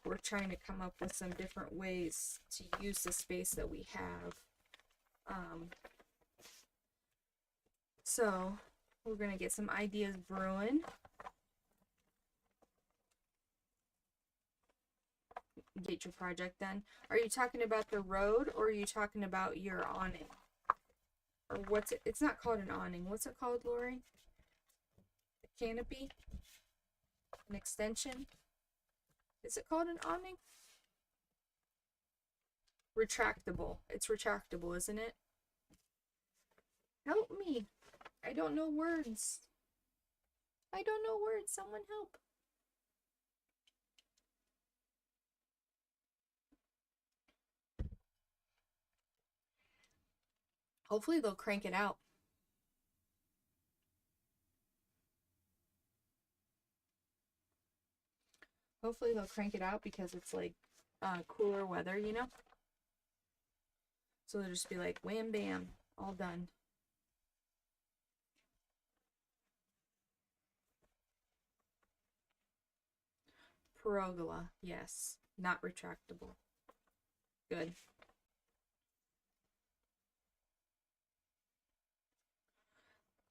we're trying to come up with some different ways to use the space that we have. So we're gonna get some ideas brewing. Get your project done. Are you talking about the road, or are you talking about your awning? Or what's it? It's not called an awning. What's it called, Lori? A canopy? An extension? Is it called an awning? Retractable. It's retractable, isn't it? Help me. I don't know words. I don't know words. Someone help. Hopefully they'll crank it out. Hopefully they'll crank it out because it's like cooler weather, you know? So they'll just be like, wham bam, all done. Pergola, yes. Not retractable. Good.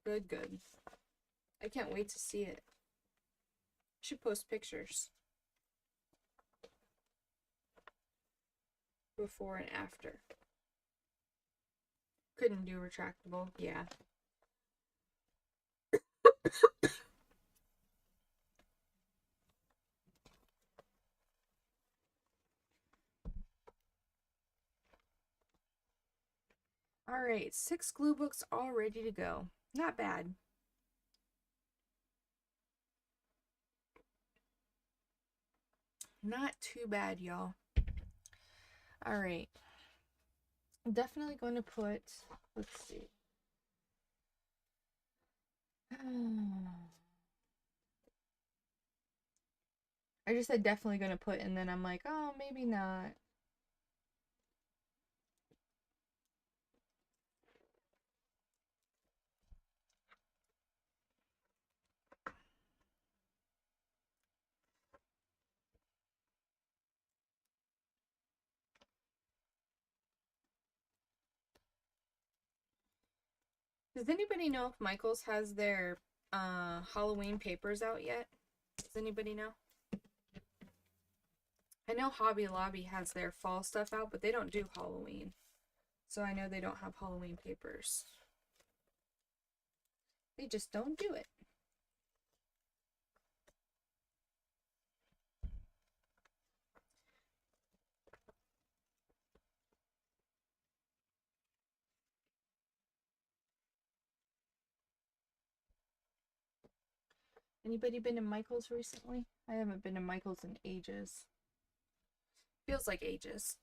Good, good. I can't wait to see it. Should post pictures. Before and after. Couldn't do retractable, yeah. Alright, 6 glue books all ready to go. Not bad. Not too bad, y'all. Alright. I'm definitely going to put, let's see. I just said definitely going to put, and then I'm like, oh, maybe not. Does anybody know if Michael's has their Halloween papers out yet? Does anybody know? I know Hobby Lobby has their fall stuff out, but they don't do Halloween. So I know they don't have Halloween papers. They just don't do it. Anybody been to Michael's recently? I haven't been to Michael's in ages. Feels like ages.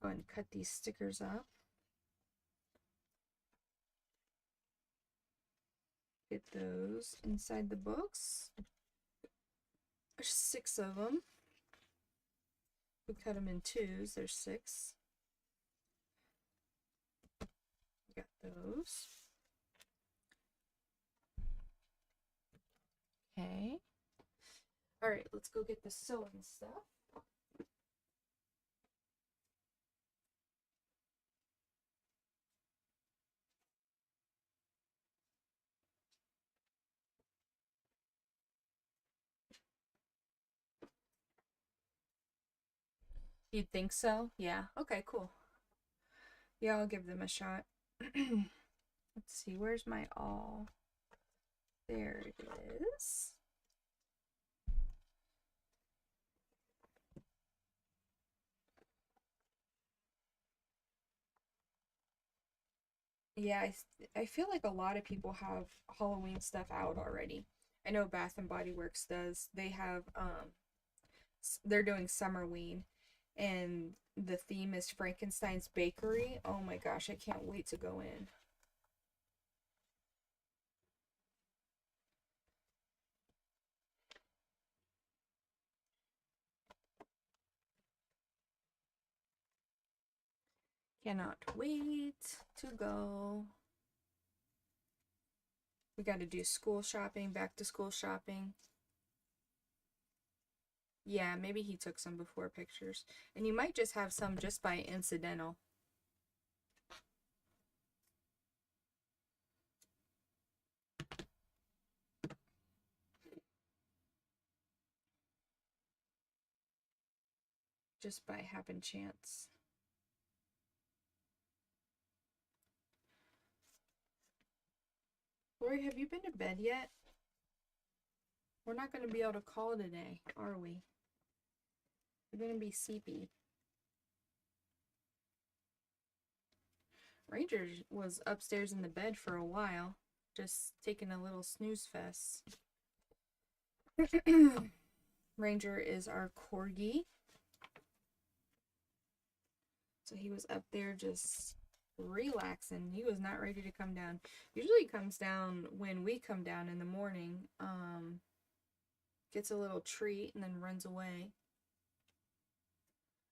Go ahead and cut these stickers up. Get those inside the books. There's 6 of them. We cut them in 2s. There's 6. Got those. Okay. Alright, let's go get the sewing stuff. You'd think so? Yeah. Okay, cool. Yeah, I'll give them a shot. Let's see, where's my all? There it is. Yeah, I feel like a lot of people have Halloween stuff out already. I know Bath and Body Works does. They have they're doing Summerween, and the theme is Frankenstein's Bakery. Oh my gosh, I can't wait to go in. Cannot wait to go. We got to do school shopping, back to school shopping. Yeah, maybe he took some before pictures. And you might just have some just by incidental. Just by happen chance. Lori, have you been to bed yet? We're not going to be able to call today, are we? We're going to be sleepy. Ranger was upstairs in the bed for a while, just taking a little snooze fest. Ranger is our corgi. So he was up there just relaxing. He was not ready to come down. Usually he comes down when we come down in the morning. Gets a little treat and then runs away.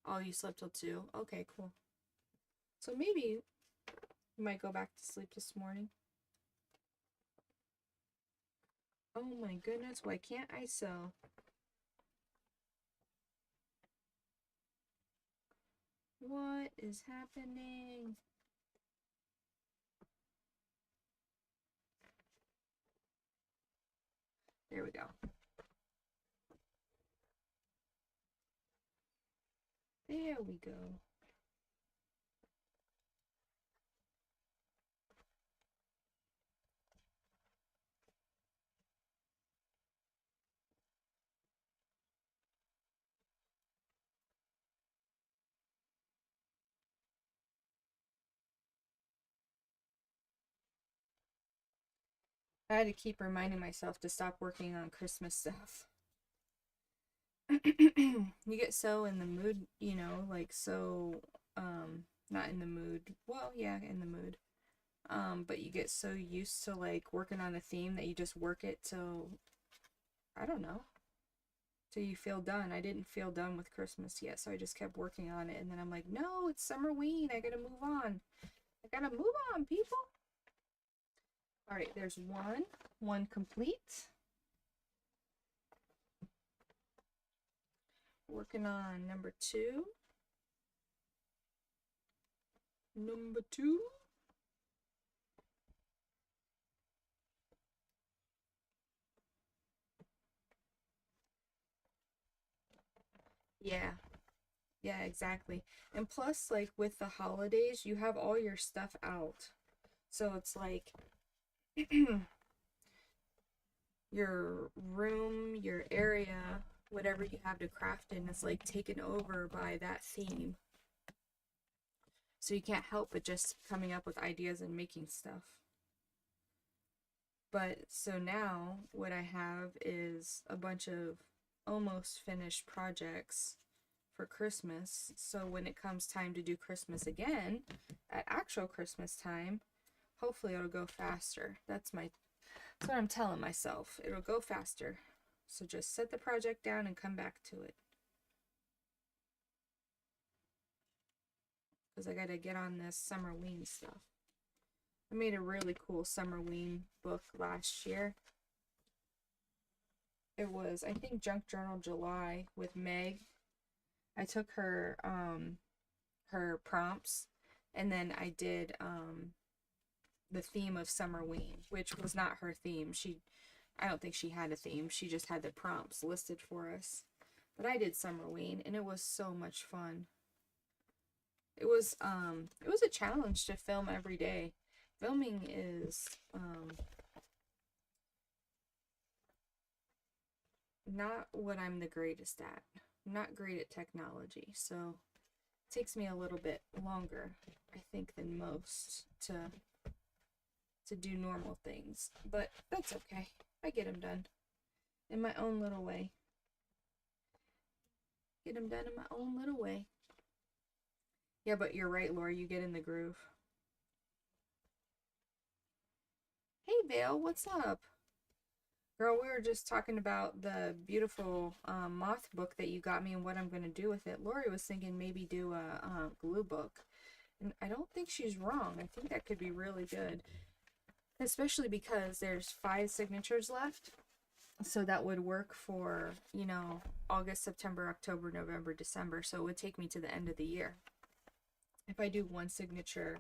Oh, you slept till 2. Okay, cool. So maybe you might go back to sleep this morning. Oh my goodness, why can't I sew? What is happening? There we go. There we go. I had to keep reminding myself to stop working on Christmas stuff. You get so in the mood, you know, like so not in the mood. Well, yeah, in the mood. But you get so used to like working on a theme that you just work it till I don't know, till you feel done. I didn't feel done with Christmas yet, so I just kept working on it, and then I'm like, no, it's Summerween. I gotta move on. I gotta move on, people. All right, there's one complete. Working on number 2. Number 2. Yeah. Yeah, exactly. And plus, like, with the holidays, you have all your stuff out. So it's like your room, your area, whatever you have to craft in is like taken over by that theme. So you can't help but just coming up with ideas and making stuff. But so now what I have is a bunch of almost finished projects for Christmas. So when it comes time to do Christmas again, at actual Christmas time, hopefully it'll go faster. That's what I'm telling myself. It'll go faster. So just set the project down and come back to it. Because I gotta get on this Summerween stuff. I made a really cool Summerween book last year. It was, I think, Junk Journal July with Meg. I took her prompts, and then I did the theme of Summerween, which was not her theme. I don't think she had a theme. She just had the prompts listed for us. But I did Summerween, and it was so much fun. It was a challenge to film every day. Filming is not what I'm the greatest at. I'm not great at technology, so it takes me a little bit longer, I think, than most to do normal things. But that's okay. I get them done in my own little way. Get them done in my own little way. Yeah, but you're right, Laura. You get in the groove. Hey, Vale, what's up? Girl, we were just talking about the beautiful moth book that you got me and what I'm going to do with it. Lori was thinking maybe do a glue book. And I don't think she's wrong. I think that could be really good. Especially because there's 5 signatures left. So that would work for, you know, August, September, October, November, December. So it would take me to the end of the year. If I do 1 signature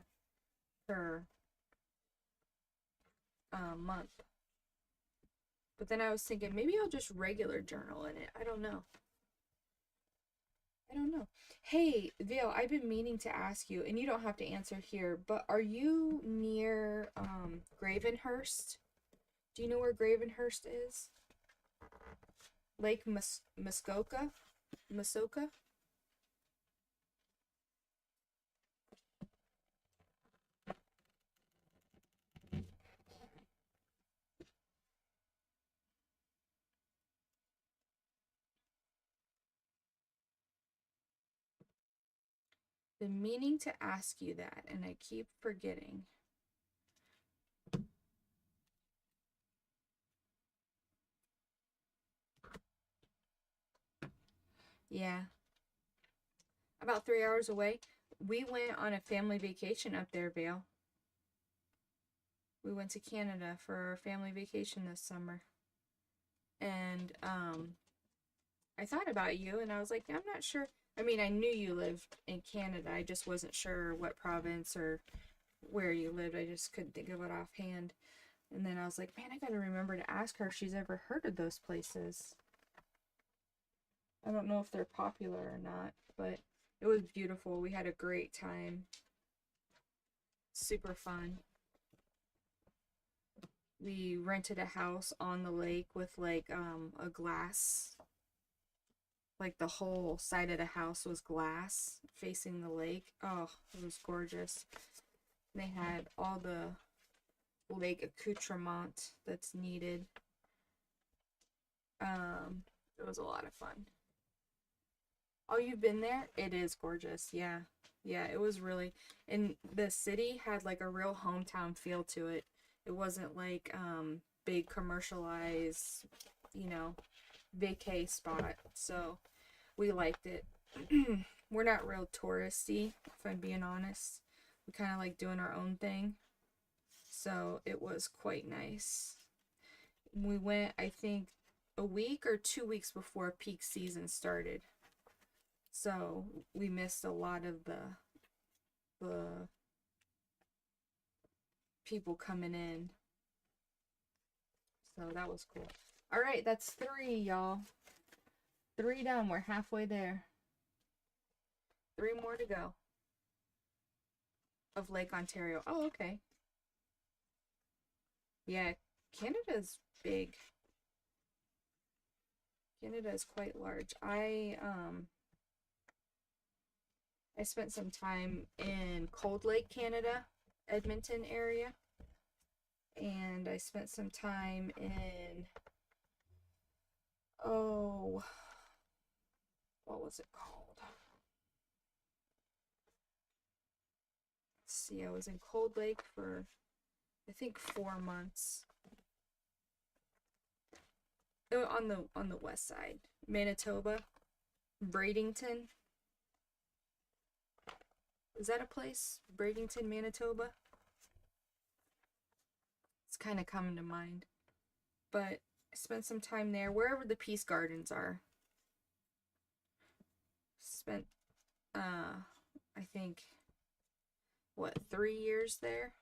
per month. But then I was thinking maybe I'll just regular journal in it. I don't know. Hey, Vale, I've been meaning to ask you, and you don't have to answer here, but are you near Gravenhurst? Do you know where Gravenhurst is? Lake Muskoka? Muskoka? Been meaning to ask you that, and I keep forgetting. Yeah. About 3 hours away. We went on a family vacation up there, Vale. We went to Canada for our family vacation this summer. And I thought about you, and I was like, I'm not sure. I mean, I knew you lived in Canada. I just wasn't sure what province or where you lived. I just couldn't think of it offhand. And then I was like, man, I gotta remember to ask her if she's ever heard of those places. I don't know if they're popular or not, but it was beautiful. We had a great time. Super fun. We rented a house on the lake with like a glass, like the whole side of the house was glass facing the lake. Oh, it was gorgeous. They had all the lake accoutrement that's needed. It was a lot of fun. Oh, you've been there? It is gorgeous. Yeah. Yeah, it was really, and the city had like a real hometown feel to it. It wasn't like big commercialized, you know, vacay spot. So we liked it. We're not real touristy, if I'm being honest. We kind of like doing our own thing. So it was quite nice. We went, I think, a week or 2 weeks before peak season started. So we missed a lot of the people coming in. So that was cool. All right, that's 3, y'all. 3 done. We're halfway there. 3 more to go. Of Lake Ontario. Oh, okay. Yeah, Canada's big. Canada is quite large. I spent some time in Cold Lake, Canada, Edmonton area. And I spent some time in, oh, what was it called? see, I was in Cold Lake for, I think, 4 months. Oh, on the west side, Manitoba, Bradenton. Is that a place? Bradenton, Manitoba? It's kind of coming to mind. But I spent some time there, wherever the Peace Gardens are. Spent, I think, what, 3 years there?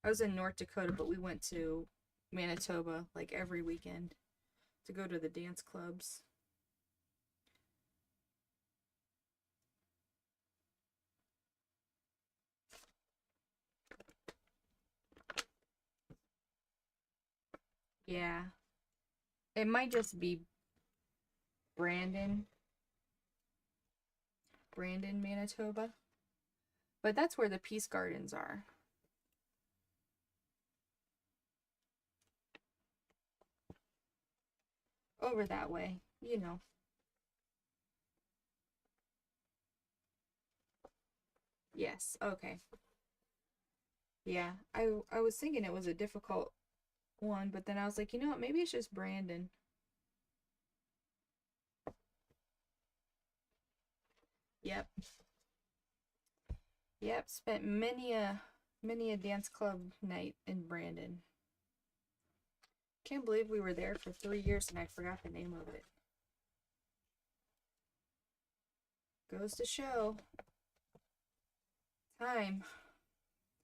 I was in North Dakota, but we went to Manitoba like every weekend to go to the dance clubs. Yeah. It might just be Brandon, Manitoba. But that's where the Peace Gardens are. Over that way, you know. Yes, okay. Yeah, I was thinking it was a difficult one, but then I was like, you know what, maybe it's just Brandon. Yep. Yep, spent many a dance club night in Brandon. Can't believe we were there for 3 years and I forgot the name of it. Goes to show. Time.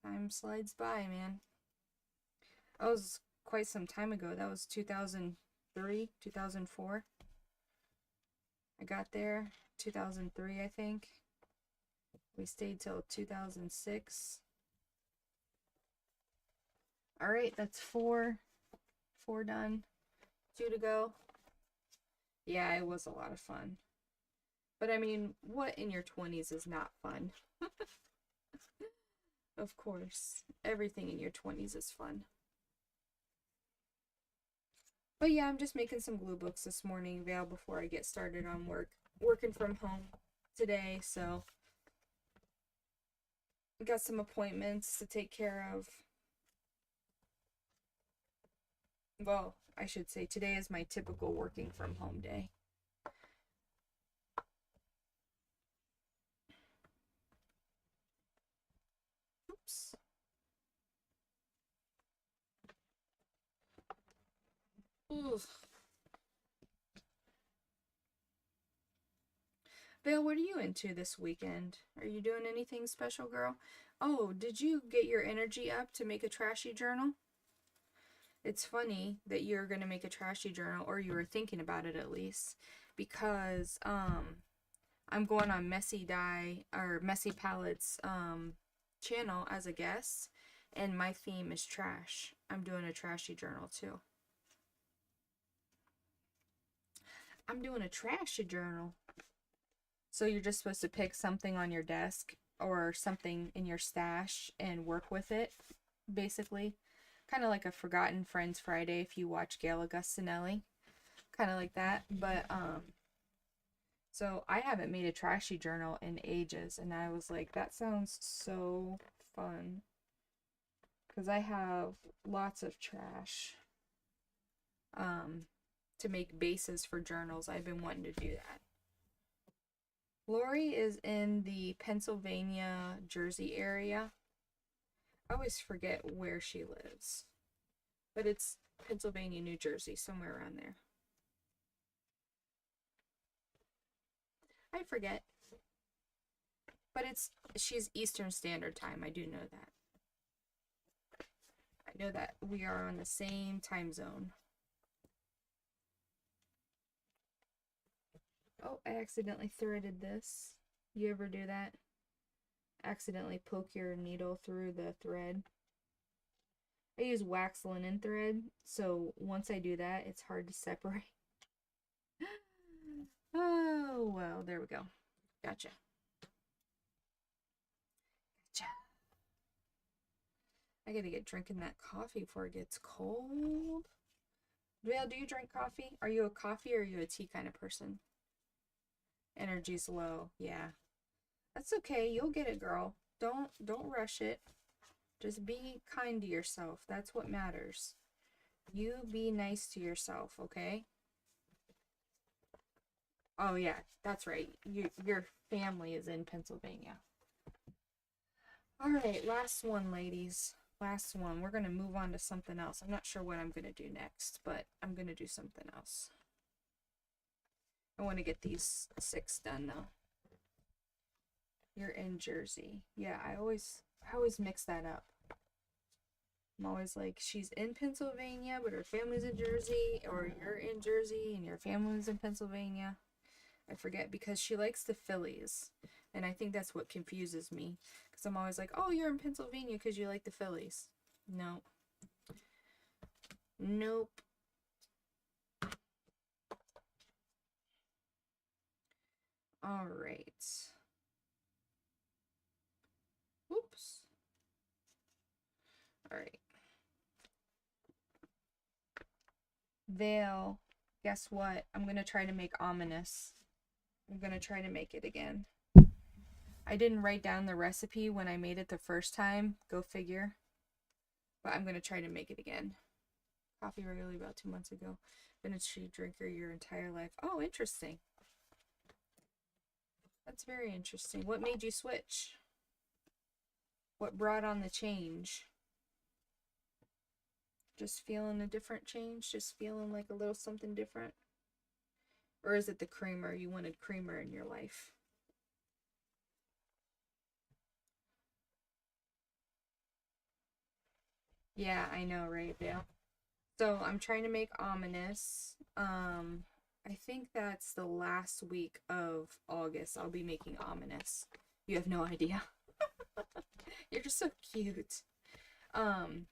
Time slides by, man. That was quite some time ago. That was 2003, 2004. I got there 2003, I think. We stayed till 2006. All right, that's four. Four done. Two to go. Yeah, it was a lot of fun. But I mean, what in your 20s is not fun? Of course. Everything in your 20s is fun. But yeah, I'm just making some glue books this morning, Val, before I get started on work. Working from home today, so I got some appointments to take care of. Well, I should say today is my typical working from home day. Oops. Ooh. Vale, what are you into this weekend? Are you doing anything special, girl? Oh, did you get your energy up to make a trashy journal? It's funny that you're going to make a trashy journal, or you were thinking about it at least, because I'm going on Messy Dye or Messy Palettes channel as a guest, and my theme is trash. I'm doing a trashy journal too. I'm doing a trashy journal. So you're just supposed to pick something on your desk or something in your stash and work with it, basically. Kind of like a Forgotten Friends Friday if you watch Gail Augustinelli. Kind of like that. But, so I haven't made a trashy journal in ages, and I was like, that sounds so fun. Because I have lots of trash to make bases for journals. I've been wanting to do that. Lori is in the Pennsylvania, Jersey area. I always forget where she lives. But it's Pennsylvania, New Jersey, somewhere around there. I forget. But she's Eastern Standard Time. I do know that. I know that we are on the same time zone. Oh, I accidentally threaded this. You ever do that? Accidentally poke your needle through the thread. I use wax linen thread, so once I do that, it's hard to separate. Oh, well, there we go. Gotcha. Gotcha. I gotta get drinking that coffee before it gets cold. Vale, do you drink coffee? Are you a coffee or are you a tea kind of person? Energy's low. Yeah. That's okay. You'll get it, girl. Don't rush it. Just be kind to yourself. That's what matters. You be nice to yourself, okay? Oh yeah, that's right. Your family is in Pennsylvania. All right, last one, ladies. Last one. We're going to move on to something else. I'm not sure what I'm going to do next, but I'm going to do something else. I want to get these 6 done though. You're in Jersey. Yeah, I always mix that up. I'm always like, she's in Pennsylvania, but her family's in Jersey, or you're in Jersey and your family's in Pennsylvania. I forget because she likes the Phillies, and I think that's what confuses me. Because I'm always like, oh, you're in Pennsylvania because you like the Phillies. No. Nope. All right. Whoops. All right. Veil. Guess what? I'm going to try to make ominous. I'm going to try to make it again. I didn't write down the recipe when I made it the first time. Go figure. But I'm going to try to make it again. Coffee regularly about 2 months ago. Been a tea drinker your entire life. Oh, interesting. That's very interesting. What made you switch? What brought on the change? Just feeling a different change? Just feeling like a little something different? Or is it the creamer? You wanted creamer in your life? Yeah, I know, right, Vale? So I'm trying to make ominous. I think that's the last week of August. I'll be making ominous. You have no idea. You're just so cute. Um,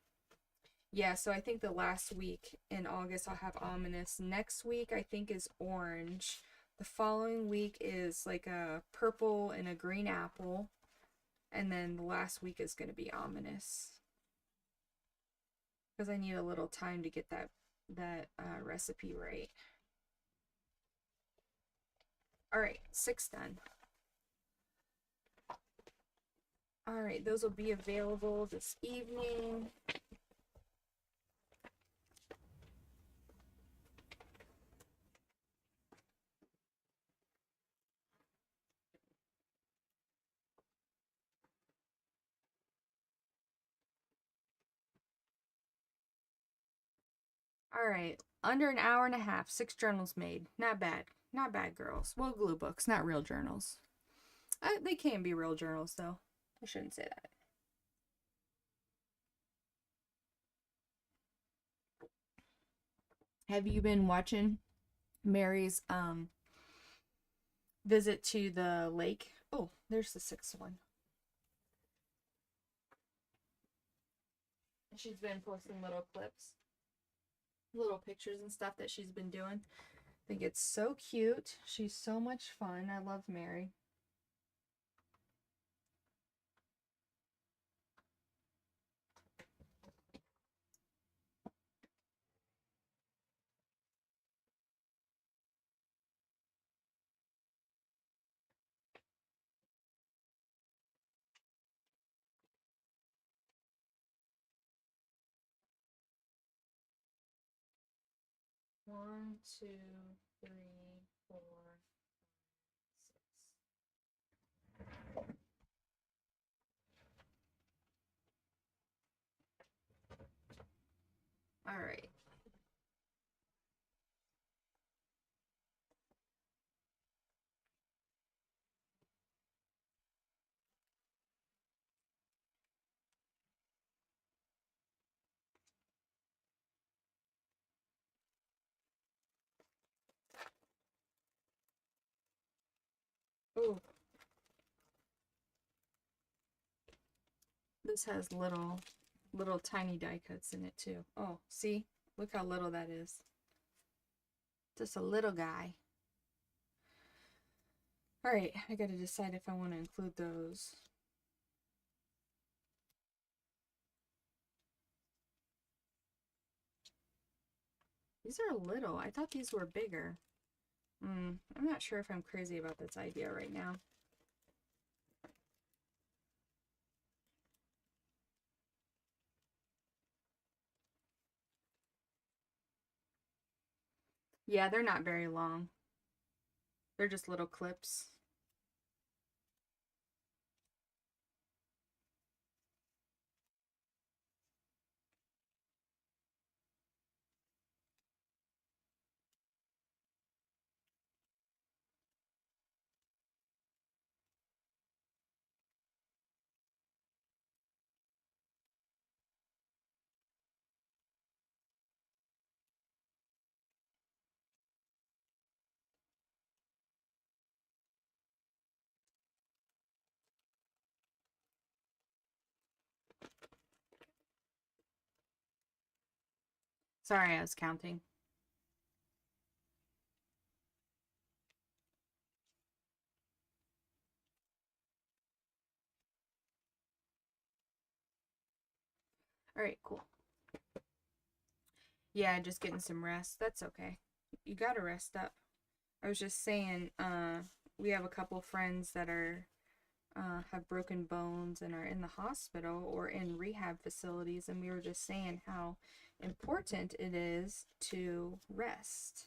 yeah, so I think the last week in August I'll have ominous. Next week I think is orange. The following week is like a purple and a green apple. And then the last week is going to be ominous. Because I need a little time to get that recipe right. All right, 6 done. All right, those will be available this evening. All right, under an hour and a half, 6 journals made. Not bad. Not bad, girls. Well, glue books, not real journals. They can be real journals, though. I shouldn't say that. Have you been watching Mary's visit to the lake? Oh, there's the 6th one. She's been posting little clips, little pictures and stuff that she's been doing. I think it's so cute. She's so much fun. I love Mary. One, two, three, four, 6. All right. Oh, this has little tiny die cuts in it too. Oh, see? Look how little that is. Just a little guy. All right, I got to decide if I want to include those. These are little. I thought these were bigger. I'm not sure if I'm crazy about this idea right now. Yeah, they're not very long. They're just little clips. Sorry, I was counting. All right, cool. Yeah, just getting some rest. That's okay. You gotta rest up. I was just saying, we have a couple friends that are have broken bones and are in the hospital or in rehab facilities, and we were just saying how important it is to rest.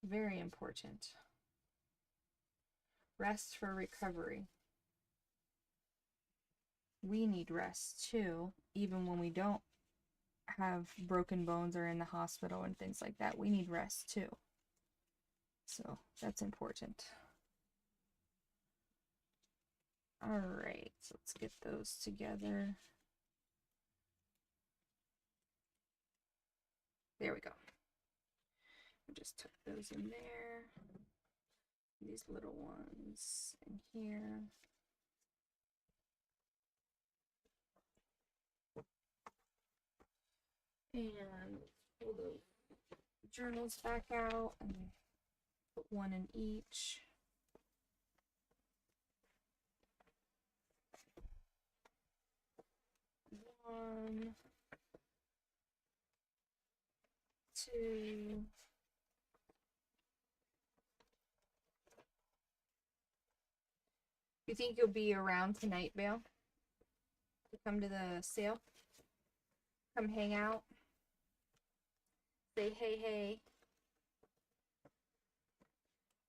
Very important. Rest for recovery. We need rest too, even when we don't have broken bones or in the hospital and things like that. We need rest too. So that's important. All right, so let's get those together. There we go. I just tuck those in there. These little ones in here. And pull the journals back out and put one in each. One, two, you think you'll be around tonight, Belle? To come to the sale? Come hang out? Say hey, hey.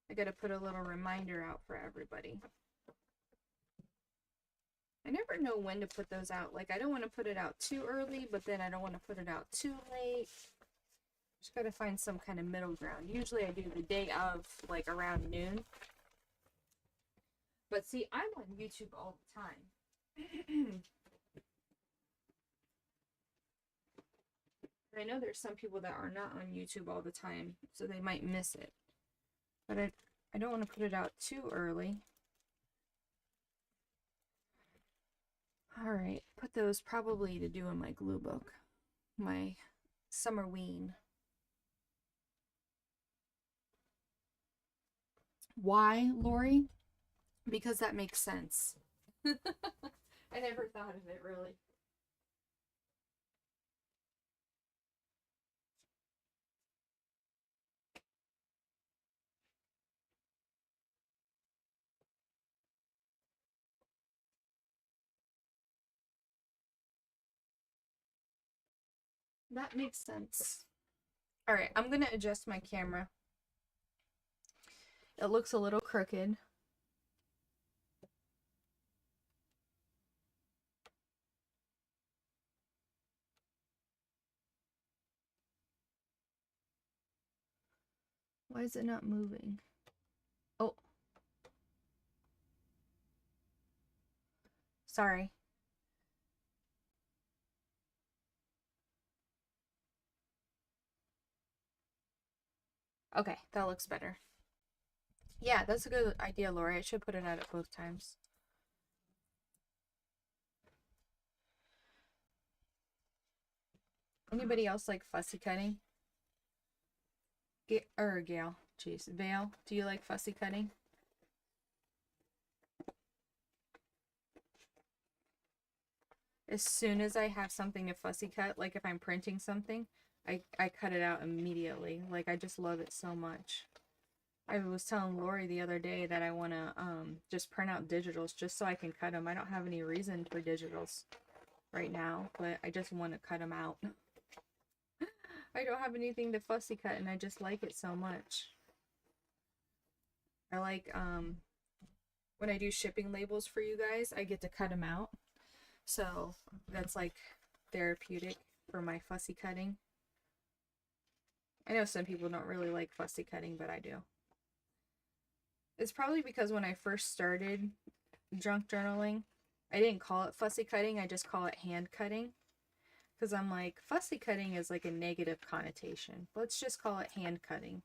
I gotta put a little reminder out for everybody. I never know when to put those out. Like, I don't want to put it out too early, but then I don't want to put it out too late. Just gotta find some kind of middle ground. Usually I do the day of, like, around noon. But see, I'm on YouTube all the time. I know there's some people that are not on YouTube all the time, so they might miss it. But I don't want to put it out too early. Alright, put those probably to do in my glue book. My Summerween. Why, Lori? Because that makes sense. I never thought of it, really. That makes sense. Alright, I'm gonna adjust my camera. It looks a little crooked. Why is it not moving? Oh. Sorry. Okay, that looks better. Yeah, that's a good idea, Lori. I should put it out at both times. Anybody else like fussy cutting? Gail. Jeez. Vale, do you like fussy cutting? As soon as I have something to fussy cut, like if I'm printing something, I cut it out immediately. Like, I just love it so much. I was telling Lori the other day that I want to just print out digitals just so I can cut them. I don't have any reason for digitals right now, but I just want to cut them out. I don't have anything to fussy cut and I just like it so much. I like when I do shipping labels for you guys, I get to cut them out. So that's like therapeutic for my fussy cutting. I know some people don't really like fussy cutting, but I do. It's probably because when I first started junk journaling, I didn't call it fussy cutting, I just call it hand cutting. Because I'm like, fussy cutting is like a negative connotation. Let's just call it hand cutting.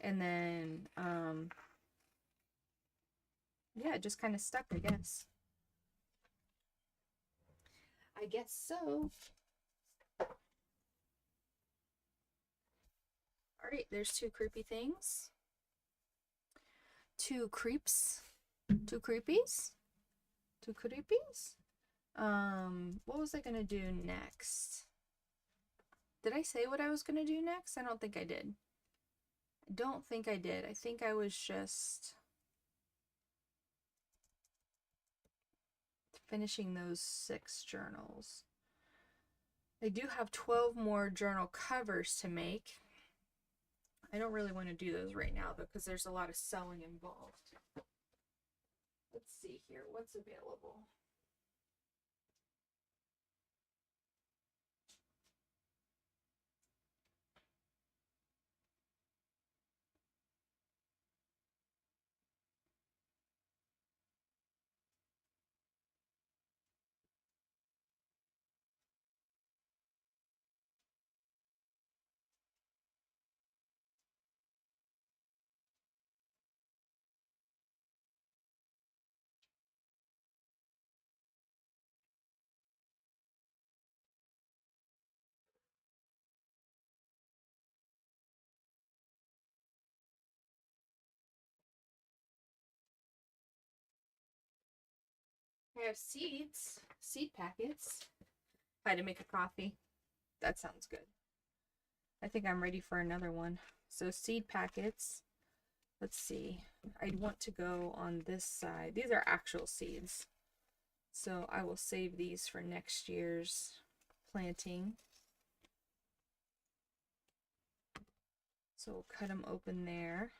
And then, yeah, it just kind of stuck, I guess. I guess so. Alright, there's two creepy things. Two creeps. Two creepies? Two creepies? What was I gonna do next? Did I say what I was gonna do next? I don't think I did. I don't think I did. I think I was just finishing those 6 journals. I do have 12 more journal covers to make. I don't really want to do those right now though, because there's a lot of sewing involved. Let's see here, what's available? I have seed packets. I had to make a coffee. That sounds good. I think I'm ready for another one. So seed packets. Let's see. I want to go on this side. These are actual seeds. So I will save these for next year's planting. So we'll cut them open there.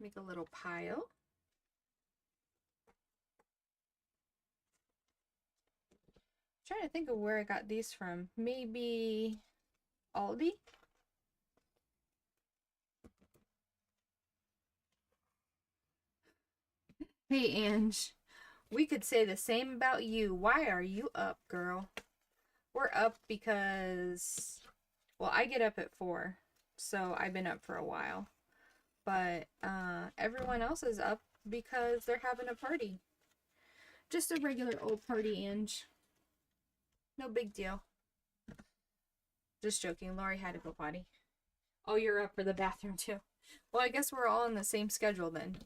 Make a little pile. I'm trying to think of where I got these from. Maybe Aldi? Hey, Ange. We could say the same about you. Why are you up, girl? We're up because, well, I get up at 4, so I've been up for a while. But everyone else is up because they're having a party. Just a regular old party, Ange. No big deal. Just joking. Lori had to go potty. Oh, you're up for the bathroom too. Well, I guess we're all on the same schedule then.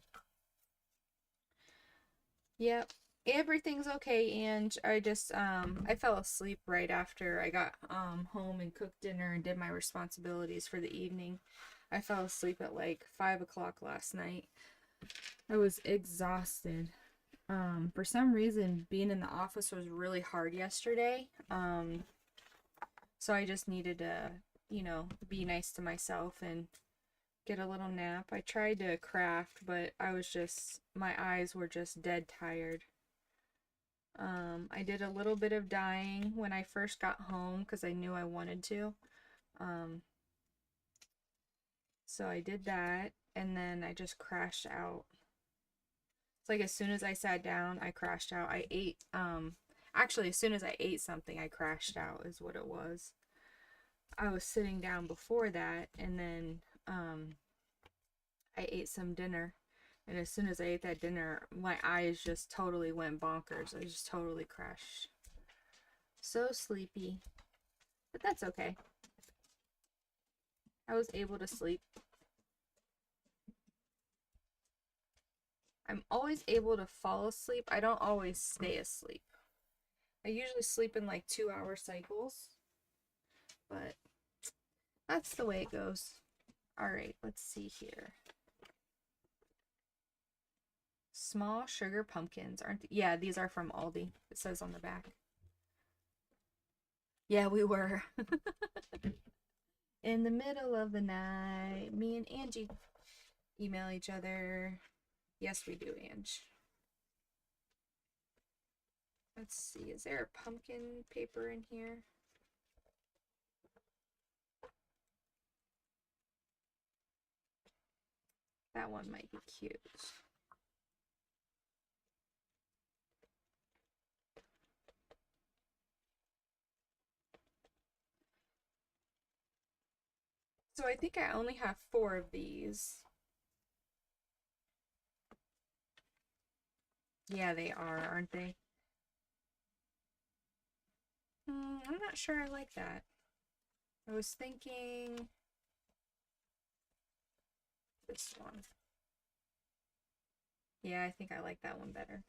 Yep. Everything's okay, and I just I fell asleep right after I got home and cooked dinner and did my responsibilities for the evening. I fell asleep at like 5 o'clock last night. I was exhausted. For some reason being in the office was really hard yesterday. So I just needed to, you know, be nice to myself and get a little nap. I tried to craft, but my eyes were just dead tired. I did a little bit of dyeing when I first got home because I knew I wanted to. So I did that, and then I just crashed out. It's like as soon as I sat down, I crashed out. I ate, actually, as soon as I ate something, I crashed out, is what it was. I was sitting down before that, and then, I ate some dinner. And as soon as I ate that dinner, my eyes just totally went bonkers. I just totally crashed. So sleepy. But that's okay. I was able to sleep. I'm always able to fall asleep. I don't always stay asleep. I usually sleep in like 2-hour cycles. But that's the way it goes. Alright, let's see here. Small sugar pumpkins, aren't they? Yeah, these are from Aldi. It says on the back. Yeah, we were. In the middle of the night, me and Angie email each other. Yes, we do, Ange. Let's see, is there a pumpkin paper in here? That one might be cute. So I think I only have 4 of these. Yeah, they are, aren't they? I'm not sure I like that. I was thinking this one. Yeah, I think I like that one better.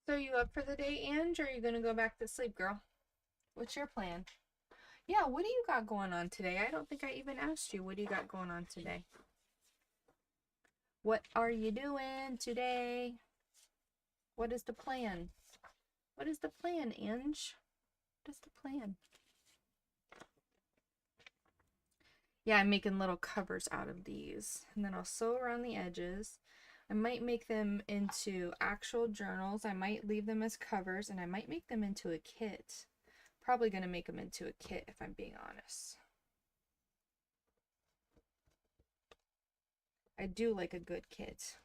So you up for the day, Ange, or are you gonna go back to sleep, girl? What's your plan? Yeah, what do you got going on today? I don't think I even asked you. What do you got going on today? What are you doing today? What is the plan? What is the plan, Ange? What is the plan? Yeah, I'm making little covers out of these. And then I'll sew around the edges. I might make them into actual journals. I might leave them as covers, and I might make them into a kit. Probably going to make them into a kit if I'm being honest. I do like a good kit.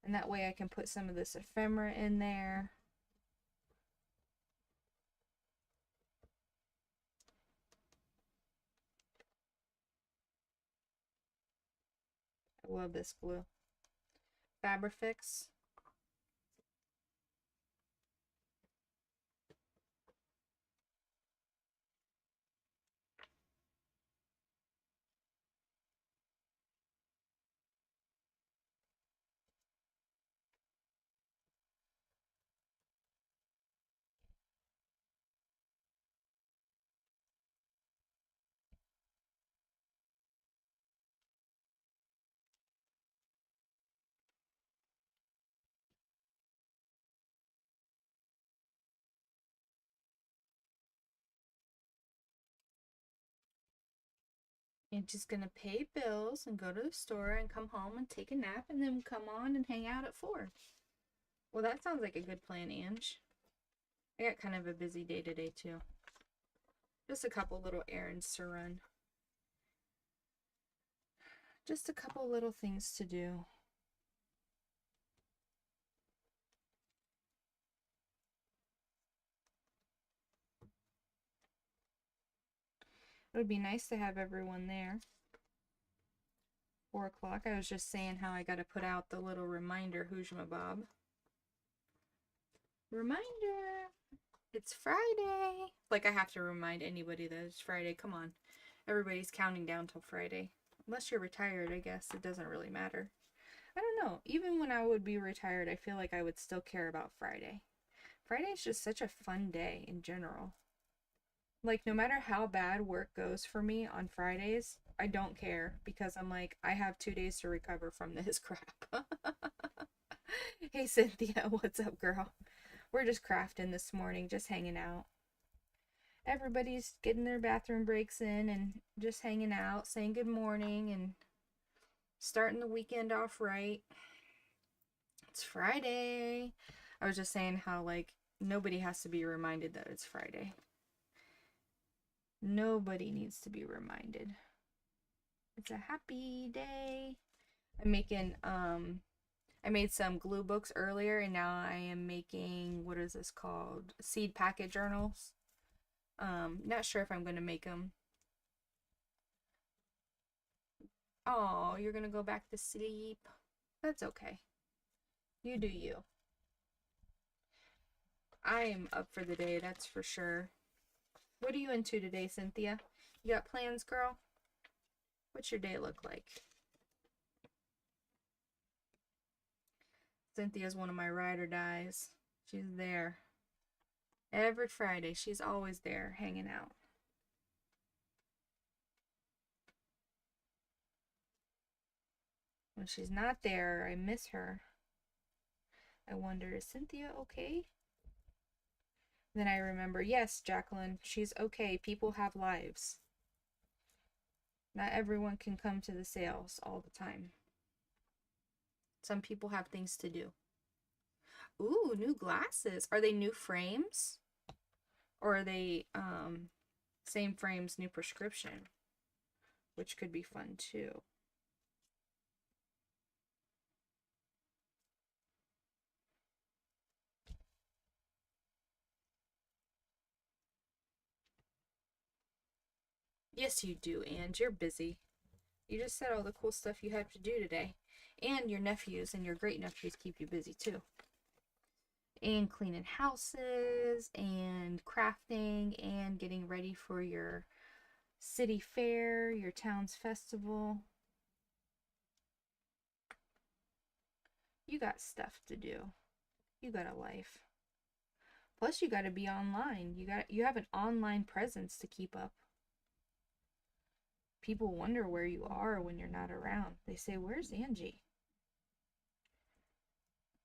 And that way I can put some of this ephemera in there. I love this glue. Fabrifix. And just gonna pay bills and go to the store and come home and take a nap and then come on and hang out at 4. Well, that sounds like a good plan, Ange. I got kind of a busy day today, too. Just a couple little errands to run. Just a couple little things to do. It would be nice to have everyone there. 4 o'clock. I was just saying how I got to put out the little reminder, Who's my Bob? Reminder! It's Friday! Like I have to remind anybody that it's Friday. Come on. Everybody's counting down till Friday. Unless you're retired, I guess. It doesn't really matter. I don't know. Even when I would be retired, I feel like I would still care about Friday. Friday is just such a fun day in general. Like, no matter how bad work goes for me on Fridays, I don't care because I'm like, I have 2 days to recover from this crap. Hey, Cynthia, what's up, girl? We're just crafting this morning, just hanging out. Everybody's getting their bathroom breaks in and just hanging out, saying good morning and starting the weekend off right. It's Friday. I was just saying how, like, nobody has to be reminded that it's Friday. Nobody needs to be reminded. It's a happy day. I'm making, I made some glue books earlier and now I am making, what is this called? Seed packet journals. Not sure if I'm going to make them. Oh, you're going to go back to sleep. That's okay. You do you. I am up for the day, that's for sure. What are you into today, Cynthia? You got plans, girl? What's your day look like? Cynthia's one of my ride or dies. She's there. Every Friday, she's always there hanging out. When she's not there, I miss her. I wonder, is Cynthia okay? Then I remember, yes, Jacqueline, she's okay. People have lives. Not everyone can come to the sales all the time. Some people have things to do. Ooh, new glasses. Are they new frames? Or are they same frames, new prescription? Which could be fun too. Yes, you do, and you're busy. You just said all the cool stuff you have to do today. And your nephews and your great nephews keep you busy too. And cleaning houses and crafting and getting ready for your city fair, your town's festival. You got stuff to do. You got a life. Plus you got to be online. You have an online presence to keep up. People wonder where you are when you're not around. They say, "Where's Angie?"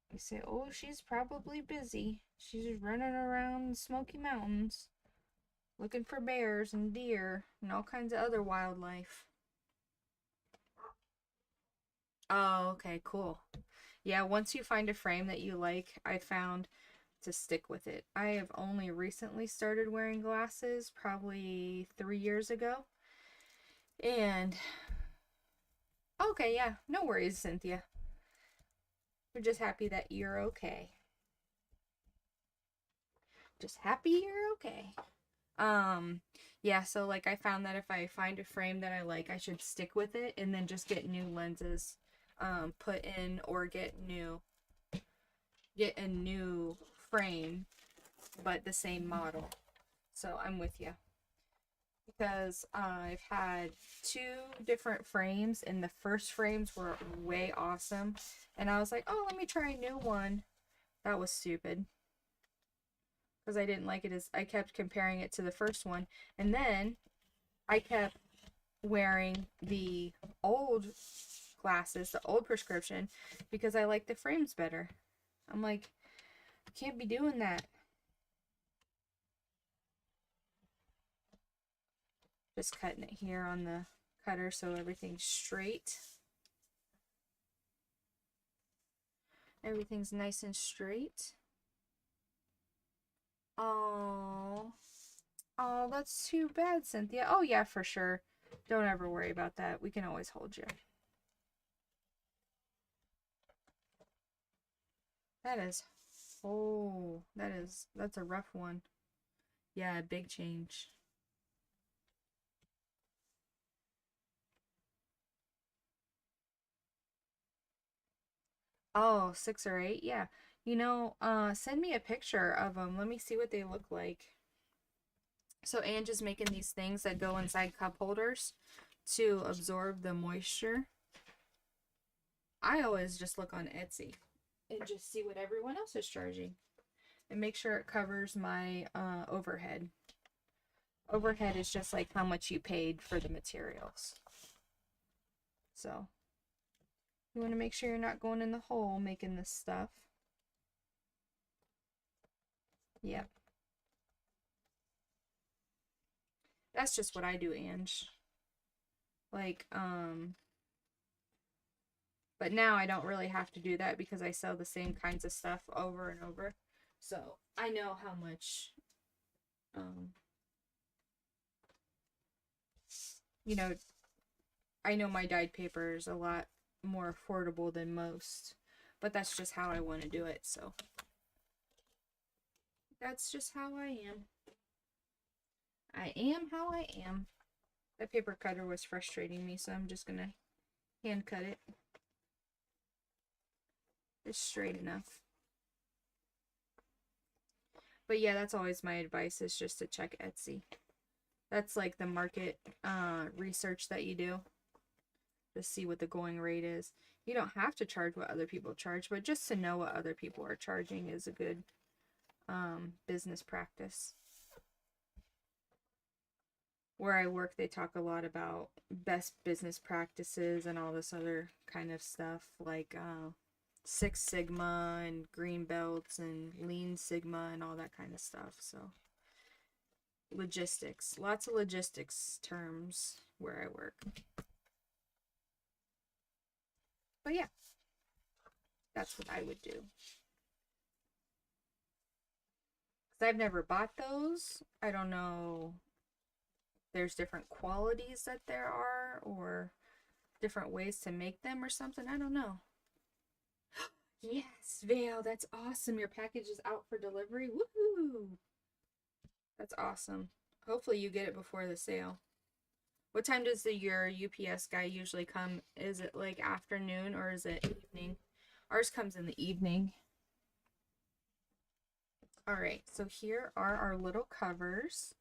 You say, "Oh, she's probably busy. She's running around the Smoky Mountains looking for bears and deer and all kinds of other wildlife." Oh, okay, cool. Yeah, once you find a frame that you like, I found to stick with it. I have only recently started wearing glasses, probably 3 years ago. And, okay, yeah, no worries, Cynthia. We're just happy that you're okay. Just happy you're okay. Um, yeah, so like I found that if I find a frame that I like, I should stick with it and then just get new lenses put in or get a new frame but the same model. So I'm with you. Because I've had two different frames and the first frames were way awesome and I was like, "Oh, let me try a new one." That was stupid. Because I didn't like it as I kept comparing it to the first one. And then I kept wearing the old glasses, the old prescription, because I like the frames better. I'm like, I can't be doing that. Just cutting it here on the cutter so everything's straight. Everything's nice and straight. Oh, oh, that's too bad, Cynthia. Oh yeah, for sure. Don't ever worry about that. We can always hold you. That is, oh, that's a rough one. Yeah, big change. Oh, 6 or 8, yeah. Send me a picture of them. Let me see what they look like. So Ange is making these things that go inside cup holders to absorb the moisture. I always just look on Etsy and just see what everyone else is charging and make sure it covers my overhead. Overhead is just like how much you paid for the materials. So you want to make sure you're not going in the hole making this stuff. Yep. That's just what I do, Ange. Like, but now I don't really have to do that because I sell the same kinds of stuff over and over. So I know how much, um, you know, I know my dyed paper is a lot more affordable than most, but that's just how I want to do it. So that's just how I am. I am how I am. That paper cutter was frustrating me, so I'm just gonna hand cut it. It's straight enough. But yeah, that's always my advice is just to check Etsy. That's like the market research that you do to see what the going rate is. You don't have to charge what other people charge, but just to know what other people are charging is a good business practice. Where I work, they talk a lot about best business practices and all this other kind of stuff, like Six Sigma and green belts and Lean Sigma and all that kind of stuff. So logistics, lots of logistics terms where I work. But yeah, that's what I would do. Because I've never bought those. I don't know. There's different qualities that there are, or different ways to make them or something. I don't know. Yes, Vale, that's awesome. Your package is out for delivery. Woohoo! That's awesome. Hopefully you get it before the sale. What time does your UPS guy usually come? Is it like afternoon or is it evening? Ours comes in the evening. All right, so here are our little covers.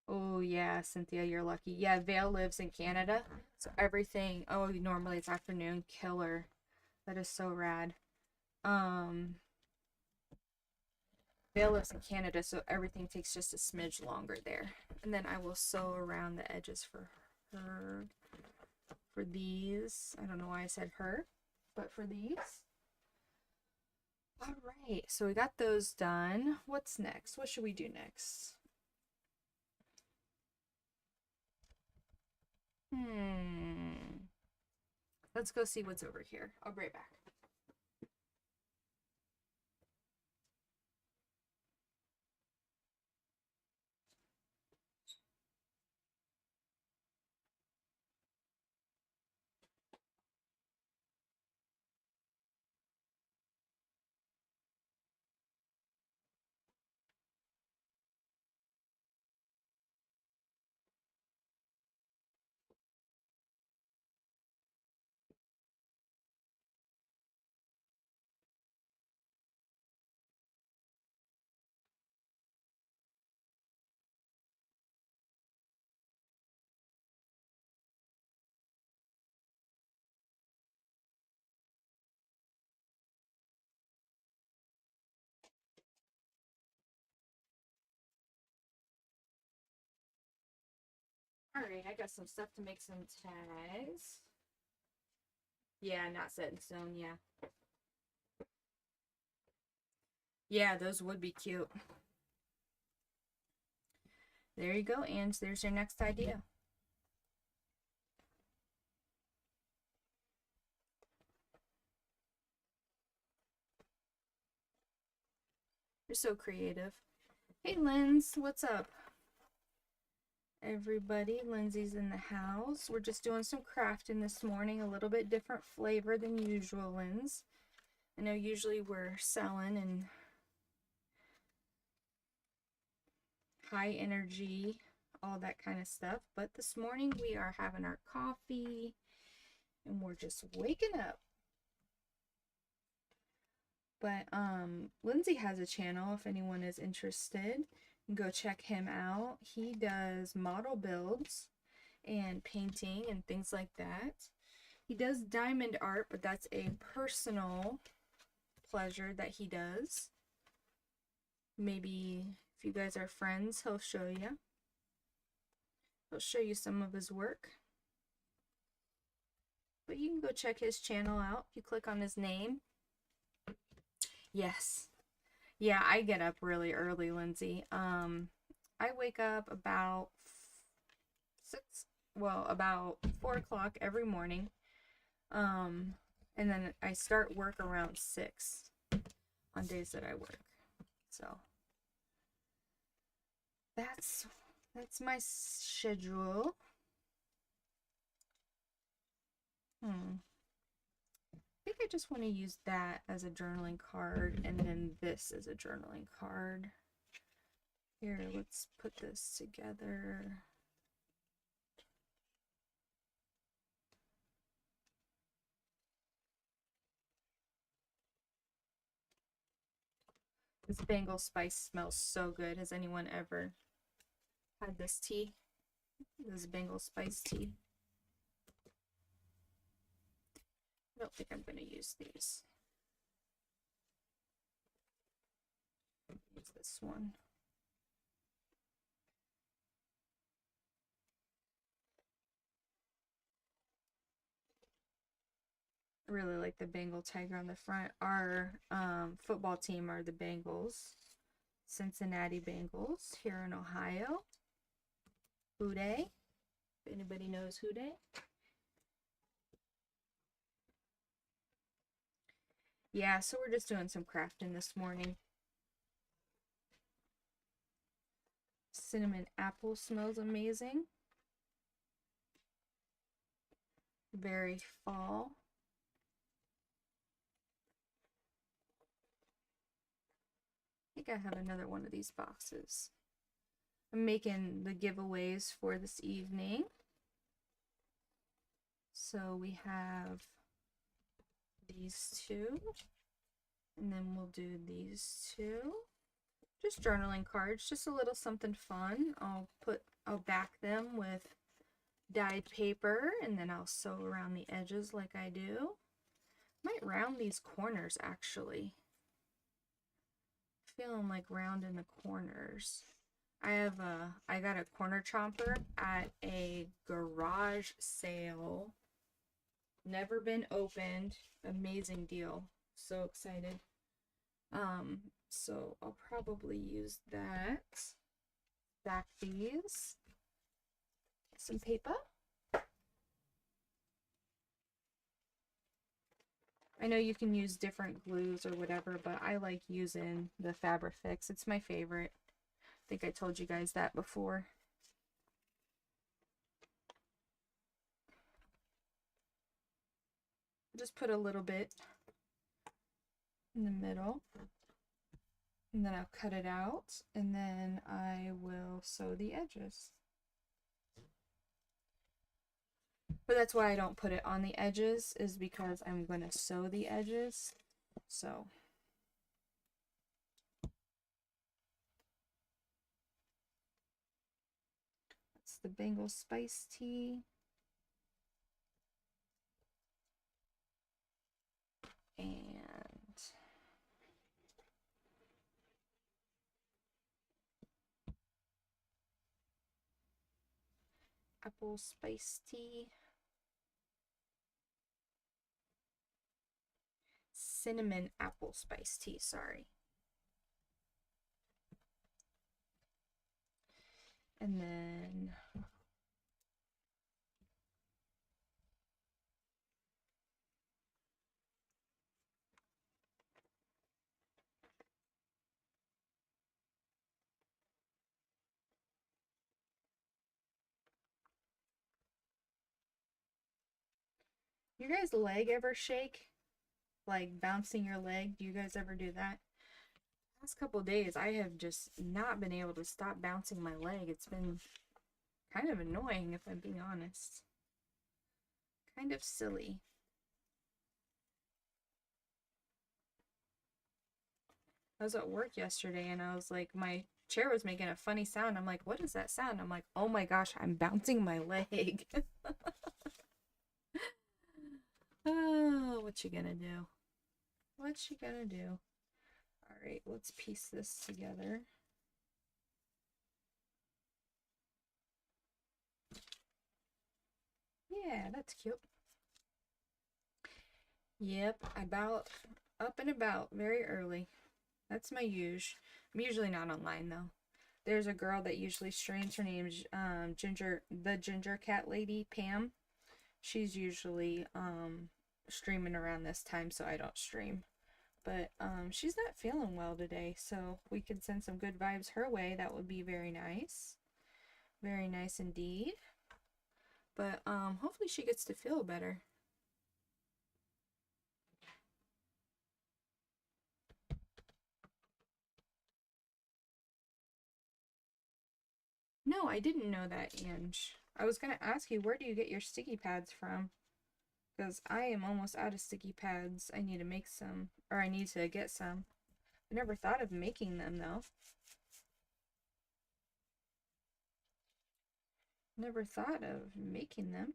Oh yeah, Cynthia, you're lucky. Yeah, Vale lives in Canada, so everything. Oh, normally it's afternoon. Killer. That is so rad. Um, Vale lives in Canada, so everything takes just a smidge longer there. And then I will sew around the edges for her. For these, I don't know why I said her, but for these. All right, so we got those done. What's next? What should we do next? Let's go see what's over here. I'll be right back. All right, I got some stuff to make some tags. Yeah, not set in stone, yeah. Yeah, those would be cute. There you go, and there's your next idea. You're so creative. Hey, Linz, what's up? Everybody, Lindsay's in the house. We're just doing some crafting this morning, a little bit different flavor than usual, Linz. I know usually we're selling and high energy, all that kind of stuff, but this morning we are having our coffee and we're just waking up. But Lindsay has a channel if anyone is interested. Go check him out. He does model builds and painting and things like that. He does diamond art, but that's a personal pleasure that he does. Maybe if you guys are friends, he'll show you. He'll show you some of his work. But you can go check his channel out if you click on his name. Yes. Yeah, I get up really early, Lindsay. I wake up about about 4 o'clock every morning. And then I start work around 6 on days that I work. So that's my schedule. I think I just want to use that as a journaling card and then this as a journaling card. Here, let's put this together. This Bengal spice smells so good. Has anyone ever had this tea? This Bengal spice tea. I don't think I'm going to use these. Use this one. I really like the Bengal tiger on the front. Our football team are the Bengals. Cincinnati Bengals here in Ohio. Houday. If anybody knows Houday. Yeah, so we're just doing some crafting this morning. Cinnamon apple smells amazing. Very fall. I think I have another one of these boxes. I'm making the giveaways for this evening. So we have these two, and then we'll do these two. Just journaling cards, just a little something fun. I'll back them with dyed paper, and then I'll sew around the edges like I do. Might round these corners actually. Feeling like rounding the corners. I got a corner chomper at a garage sale. Never been opened. Amazing deal. So excited. So I'll probably use that. Back these. Get some paper. I know you can use different glues or whatever, but I like using the Fabrifix. It's my favorite. I think I told you guys that before. Just put a little bit in the middle, and then I'll cut it out, and then I will sew the edges. But that's why I don't put it on the edges, is because I'm going to sew the edges. So that's the Bengal spice tea. And apple spice tea. Cinnamon apple spice tea, sorry. And then your guys' leg ever shake? Like bouncing your leg? Do you guys ever do that? Last couple days I have just not been able to stop bouncing my leg. It's been kind of annoying if I'm being honest. Kind of silly. I was at work yesterday and I was like, my chair was making a funny sound. I'm like, what is that sound? I'm like, oh my gosh, I'm bouncing my leg. Oh, what you gonna do? What you gonna do? All right, let's piece this together. Yeah, that's cute. Yep, about up and about very early. That's my usual. I'm usually not online though. There's a girl that usually streams. Her name's the Ginger Cat Lady, Pam. She's usually streaming around this time, so I don't stream. But she's not feeling well today, so we could send some good vibes her way. That would be very nice. Very nice indeed. But hopefully she gets to feel better. No, I didn't know that, Ange. I was going to ask you, where do you get your sticky pads from? Because I am almost out of sticky pads. I need to make some, or I need to get some. I never thought of making them though. Never thought of making them.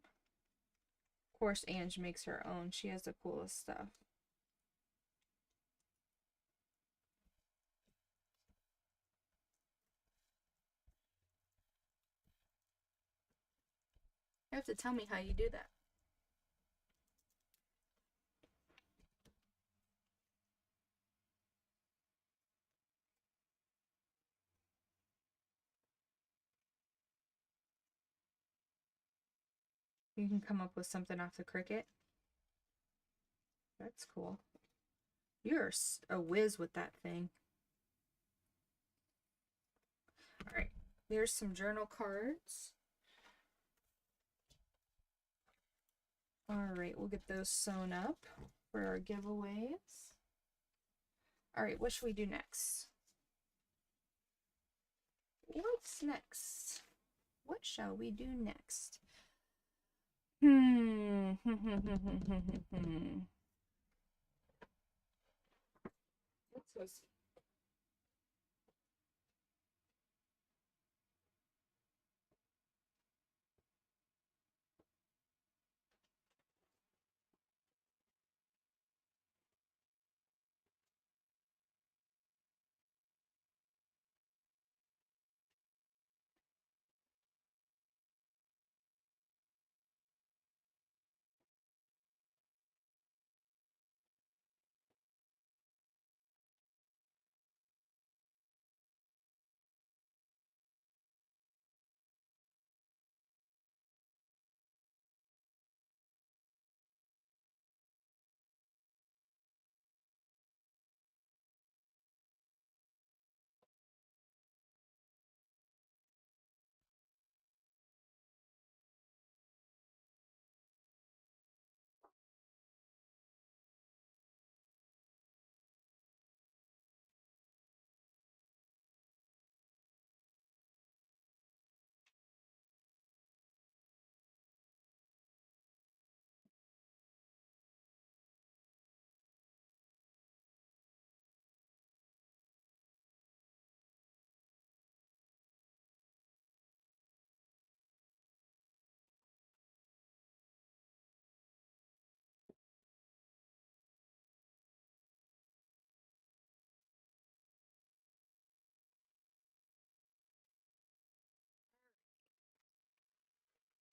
Of course, Ange makes her own. She has the coolest stuff. You have to tell me how you do that. You can come up with something off the Cricut. That's cool. You're a whiz with that thing. All right, there's some journal cards. All right, we'll get those sewn up for our giveaways. All right, what should we do next? What's next? What shall we do next? Let's go see.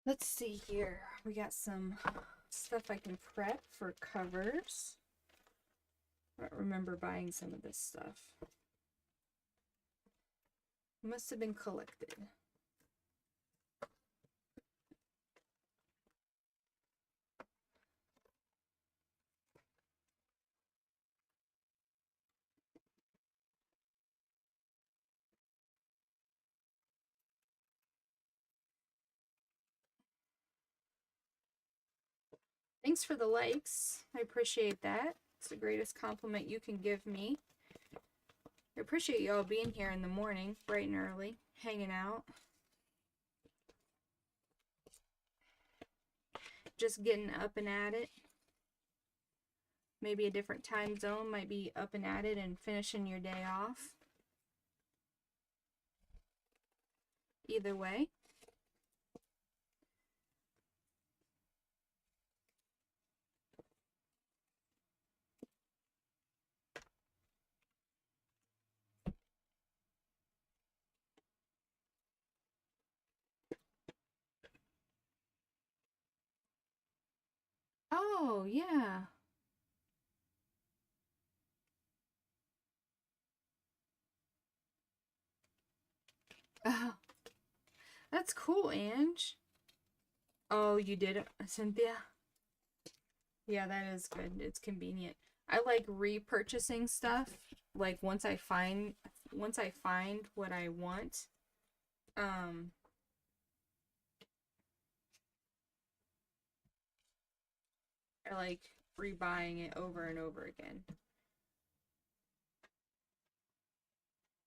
Let's see here. We got some stuff I can prep for covers. I don't remember buying some of this stuff. It must have been collected. Thanks for the likes. I appreciate that. It's the greatest compliment you can give me. I appreciate y'all being here in the morning, bright and early, hanging out. Just getting up and at it. Maybe a different time zone might be up and at it and finishing your day off. Either way. Oh, yeah. Oh, that's cool, Ange. Oh, you did it, Cynthia? Yeah, that is good. It's convenient. I like repurchasing stuff. Like once I find what I want, um I like rebuying it over and over again.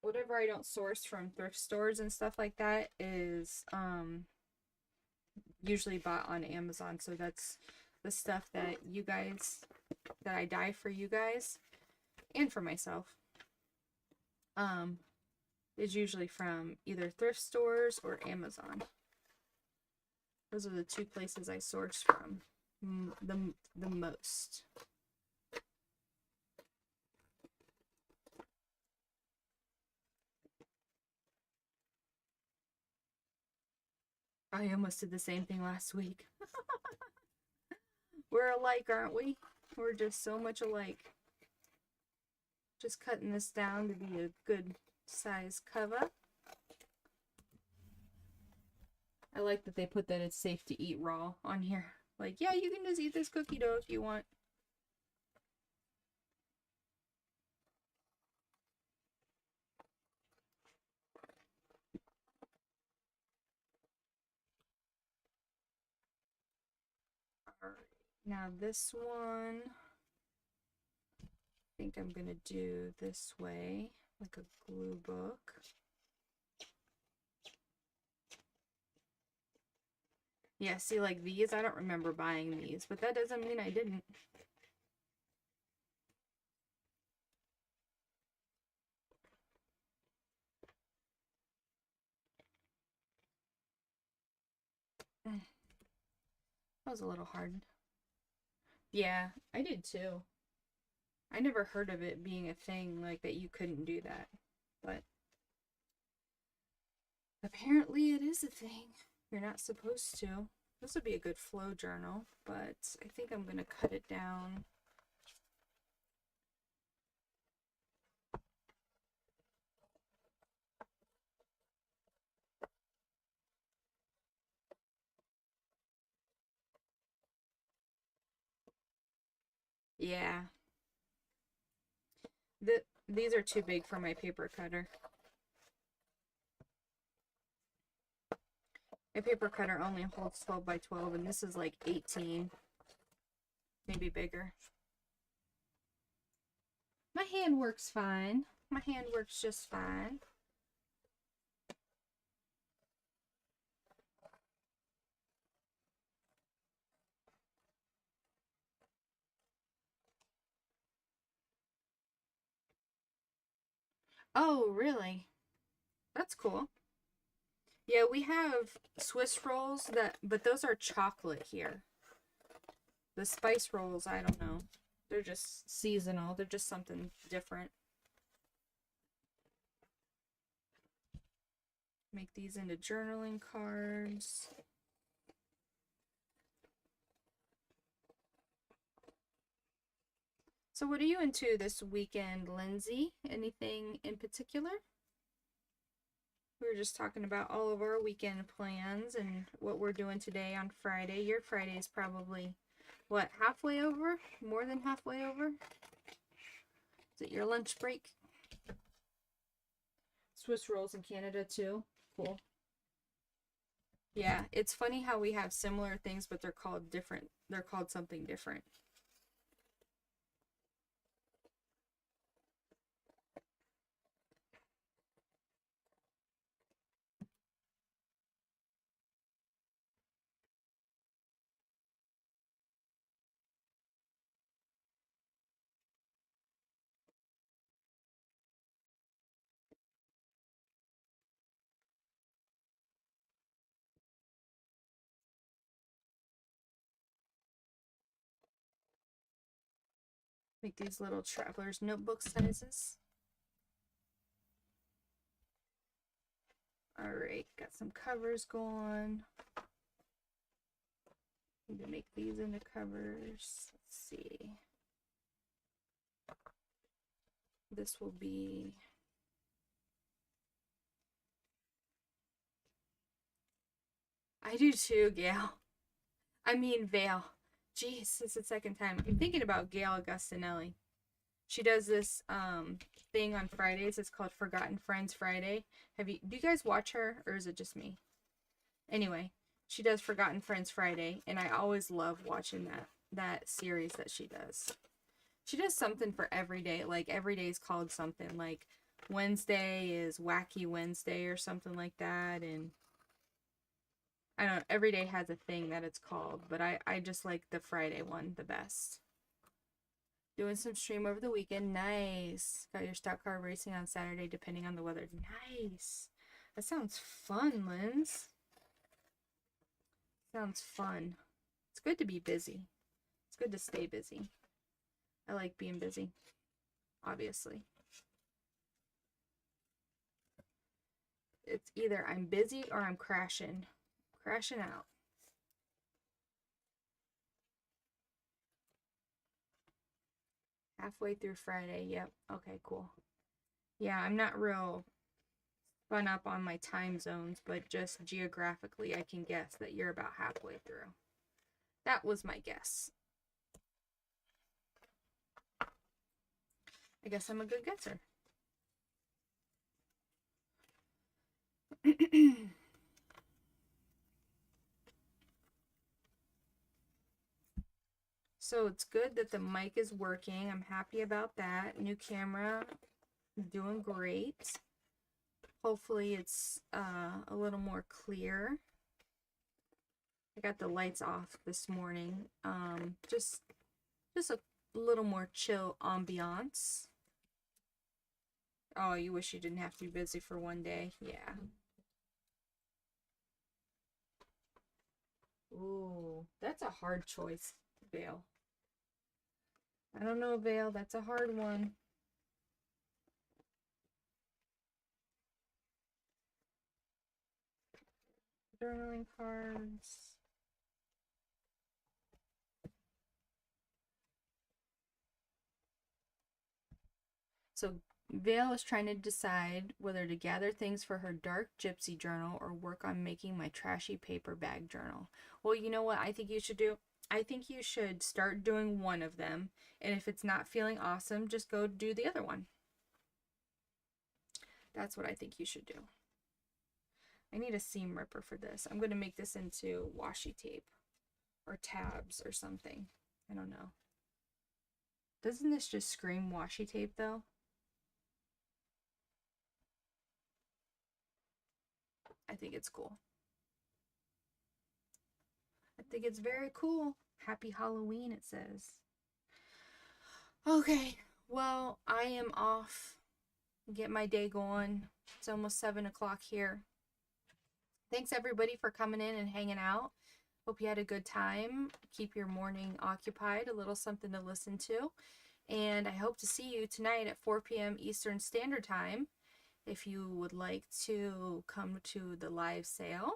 Whatever I don't source from thrift stores and stuff like that is usually bought on Amazon. So that's the stuff that I dye for you guys and for myself. um, is usually from either thrift stores or Amazon. Those are the two places I source from the most. I almost did the same thing last week. We're alike, aren't we? We're just so much alike. Just cutting this down to be a good size cover. I like that they put that it's safe to eat raw on here. Like, yeah, you can just eat this cookie dough if you want. Alright, now this one, I think I'm gonna do this way, like a glue book. Yeah, see, like these, I don't remember buying these, but that doesn't mean I didn't. That was a little hard. Yeah, I did too. I never heard of it being a thing like that you couldn't do that. But apparently it is a thing. You're not supposed to. This would be a good flow journal, but I think I'm going to cut it down. Yeah. These are too big for my paper cutter. My paper cutter only holds 12 by 12, and this is like 18. Maybe bigger. My hand works fine. My hand works just fine. Oh, really? That's cool. Yeah, we have Swiss rolls but those are chocolate here. The spice rolls, I don't know. They're just seasonal. They're just something different. Make these into journaling cards. So what are you into this weekend, Lindsay? Anything in particular? We were just talking about all of our weekend plans and what we're doing today on Friday. Your Friday is probably, what, halfway over? More than halfway over? Is it your lunch break? Swiss rolls in Canada too. Cool. Yeah, it's funny how we have similar things, but they're called different. They're called something different. Make these little traveler's notebook sizes. Alright, got some covers going. Need to make these into covers. Let's see. This will be I do too, Gail. I mean Vale. Jeez, it's the second time. I'm thinking about Gail Augustinelli. She does this thing on Fridays. It's called Forgotten Friends Friday. Do you guys watch her or is it just me? Anyway, she does Forgotten Friends Friday, and I always love watching that series that she does. She does something for every day. Like every day is called something. Like Wednesday is Wacky Wednesday or something like that, and I don't know, every day has a thing that it's called, but I just like the Friday one the best. Doing some stream over the weekend. Nice. Got your stock car racing on Saturday depending on the weather. Nice. That sounds fun, Linz. Sounds fun. It's good to be busy. It's good to stay busy. I like being busy, obviously. It's either I'm busy or I'm crashing. Crashing out. Halfway through Friday. Yep. Okay, cool. Yeah, I'm not real spun up on my time zones, but just geographically, I can guess that you're about halfway through. That was my guess. I guess I'm a good guesser. So it's good that the mic is working. I'm happy about that. New camera, doing great. Hopefully it's a little more clear. I got the lights off this morning. Just a little more chill ambiance. Oh, you wish you didn't have to be busy for one day. Yeah. Ooh, that's a hard choice, Vale. I don't know, Vale. That's a hard one. Journaling cards. So Vale is trying to decide whether to gather things for her dark gypsy journal or work on making my trashy paper bag journal. Well, you know what I think you should do? I think you should start doing one of them, and if it's not feeling awesome, just go do the other one. That's what I think you should do. I need a seam ripper for this. I'm going to make this into washi tape or tabs or something. I don't know. Doesn't this just scream washi tape though? I think it's cool. I think it's very cool. Happy Halloween, it says. Okay, well, I am off. Get my day going. It's almost 7 o'clock here. Thanks everybody for coming in and hanging out. Hope you had a good time. Keep your morning occupied, a little something to listen to. And I hope to see you tonight at 4 p.m. Eastern Standard Time. If you would like to come to the live sale.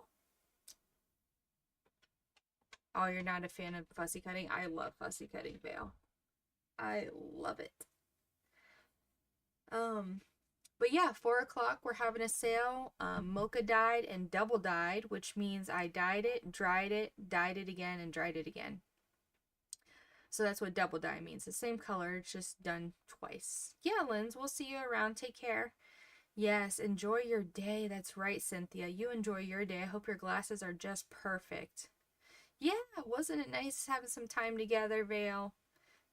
Oh, you're not a fan of fussy cutting? I love fussy cutting, Vale. I love it. But yeah, 4 o'clock, we're having a sale. Mocha dyed and double dyed, which means I dyed it, dried it, dyed it again, and dried it again. So that's what double dye means. The same color, it's just done twice. Yeah, Linz, we'll see you around. Take care. Yes, enjoy your day. That's right, Cynthia. You enjoy your day. I hope your glasses are just perfect. Yeah, wasn't it nice having some time together, Vale?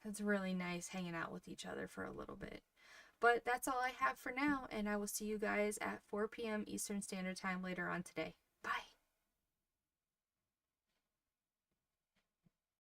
That's really nice hanging out with each other for a little bit. But that's all I have for now, and I will see you guys at 4 p.m. Eastern Standard Time later on today.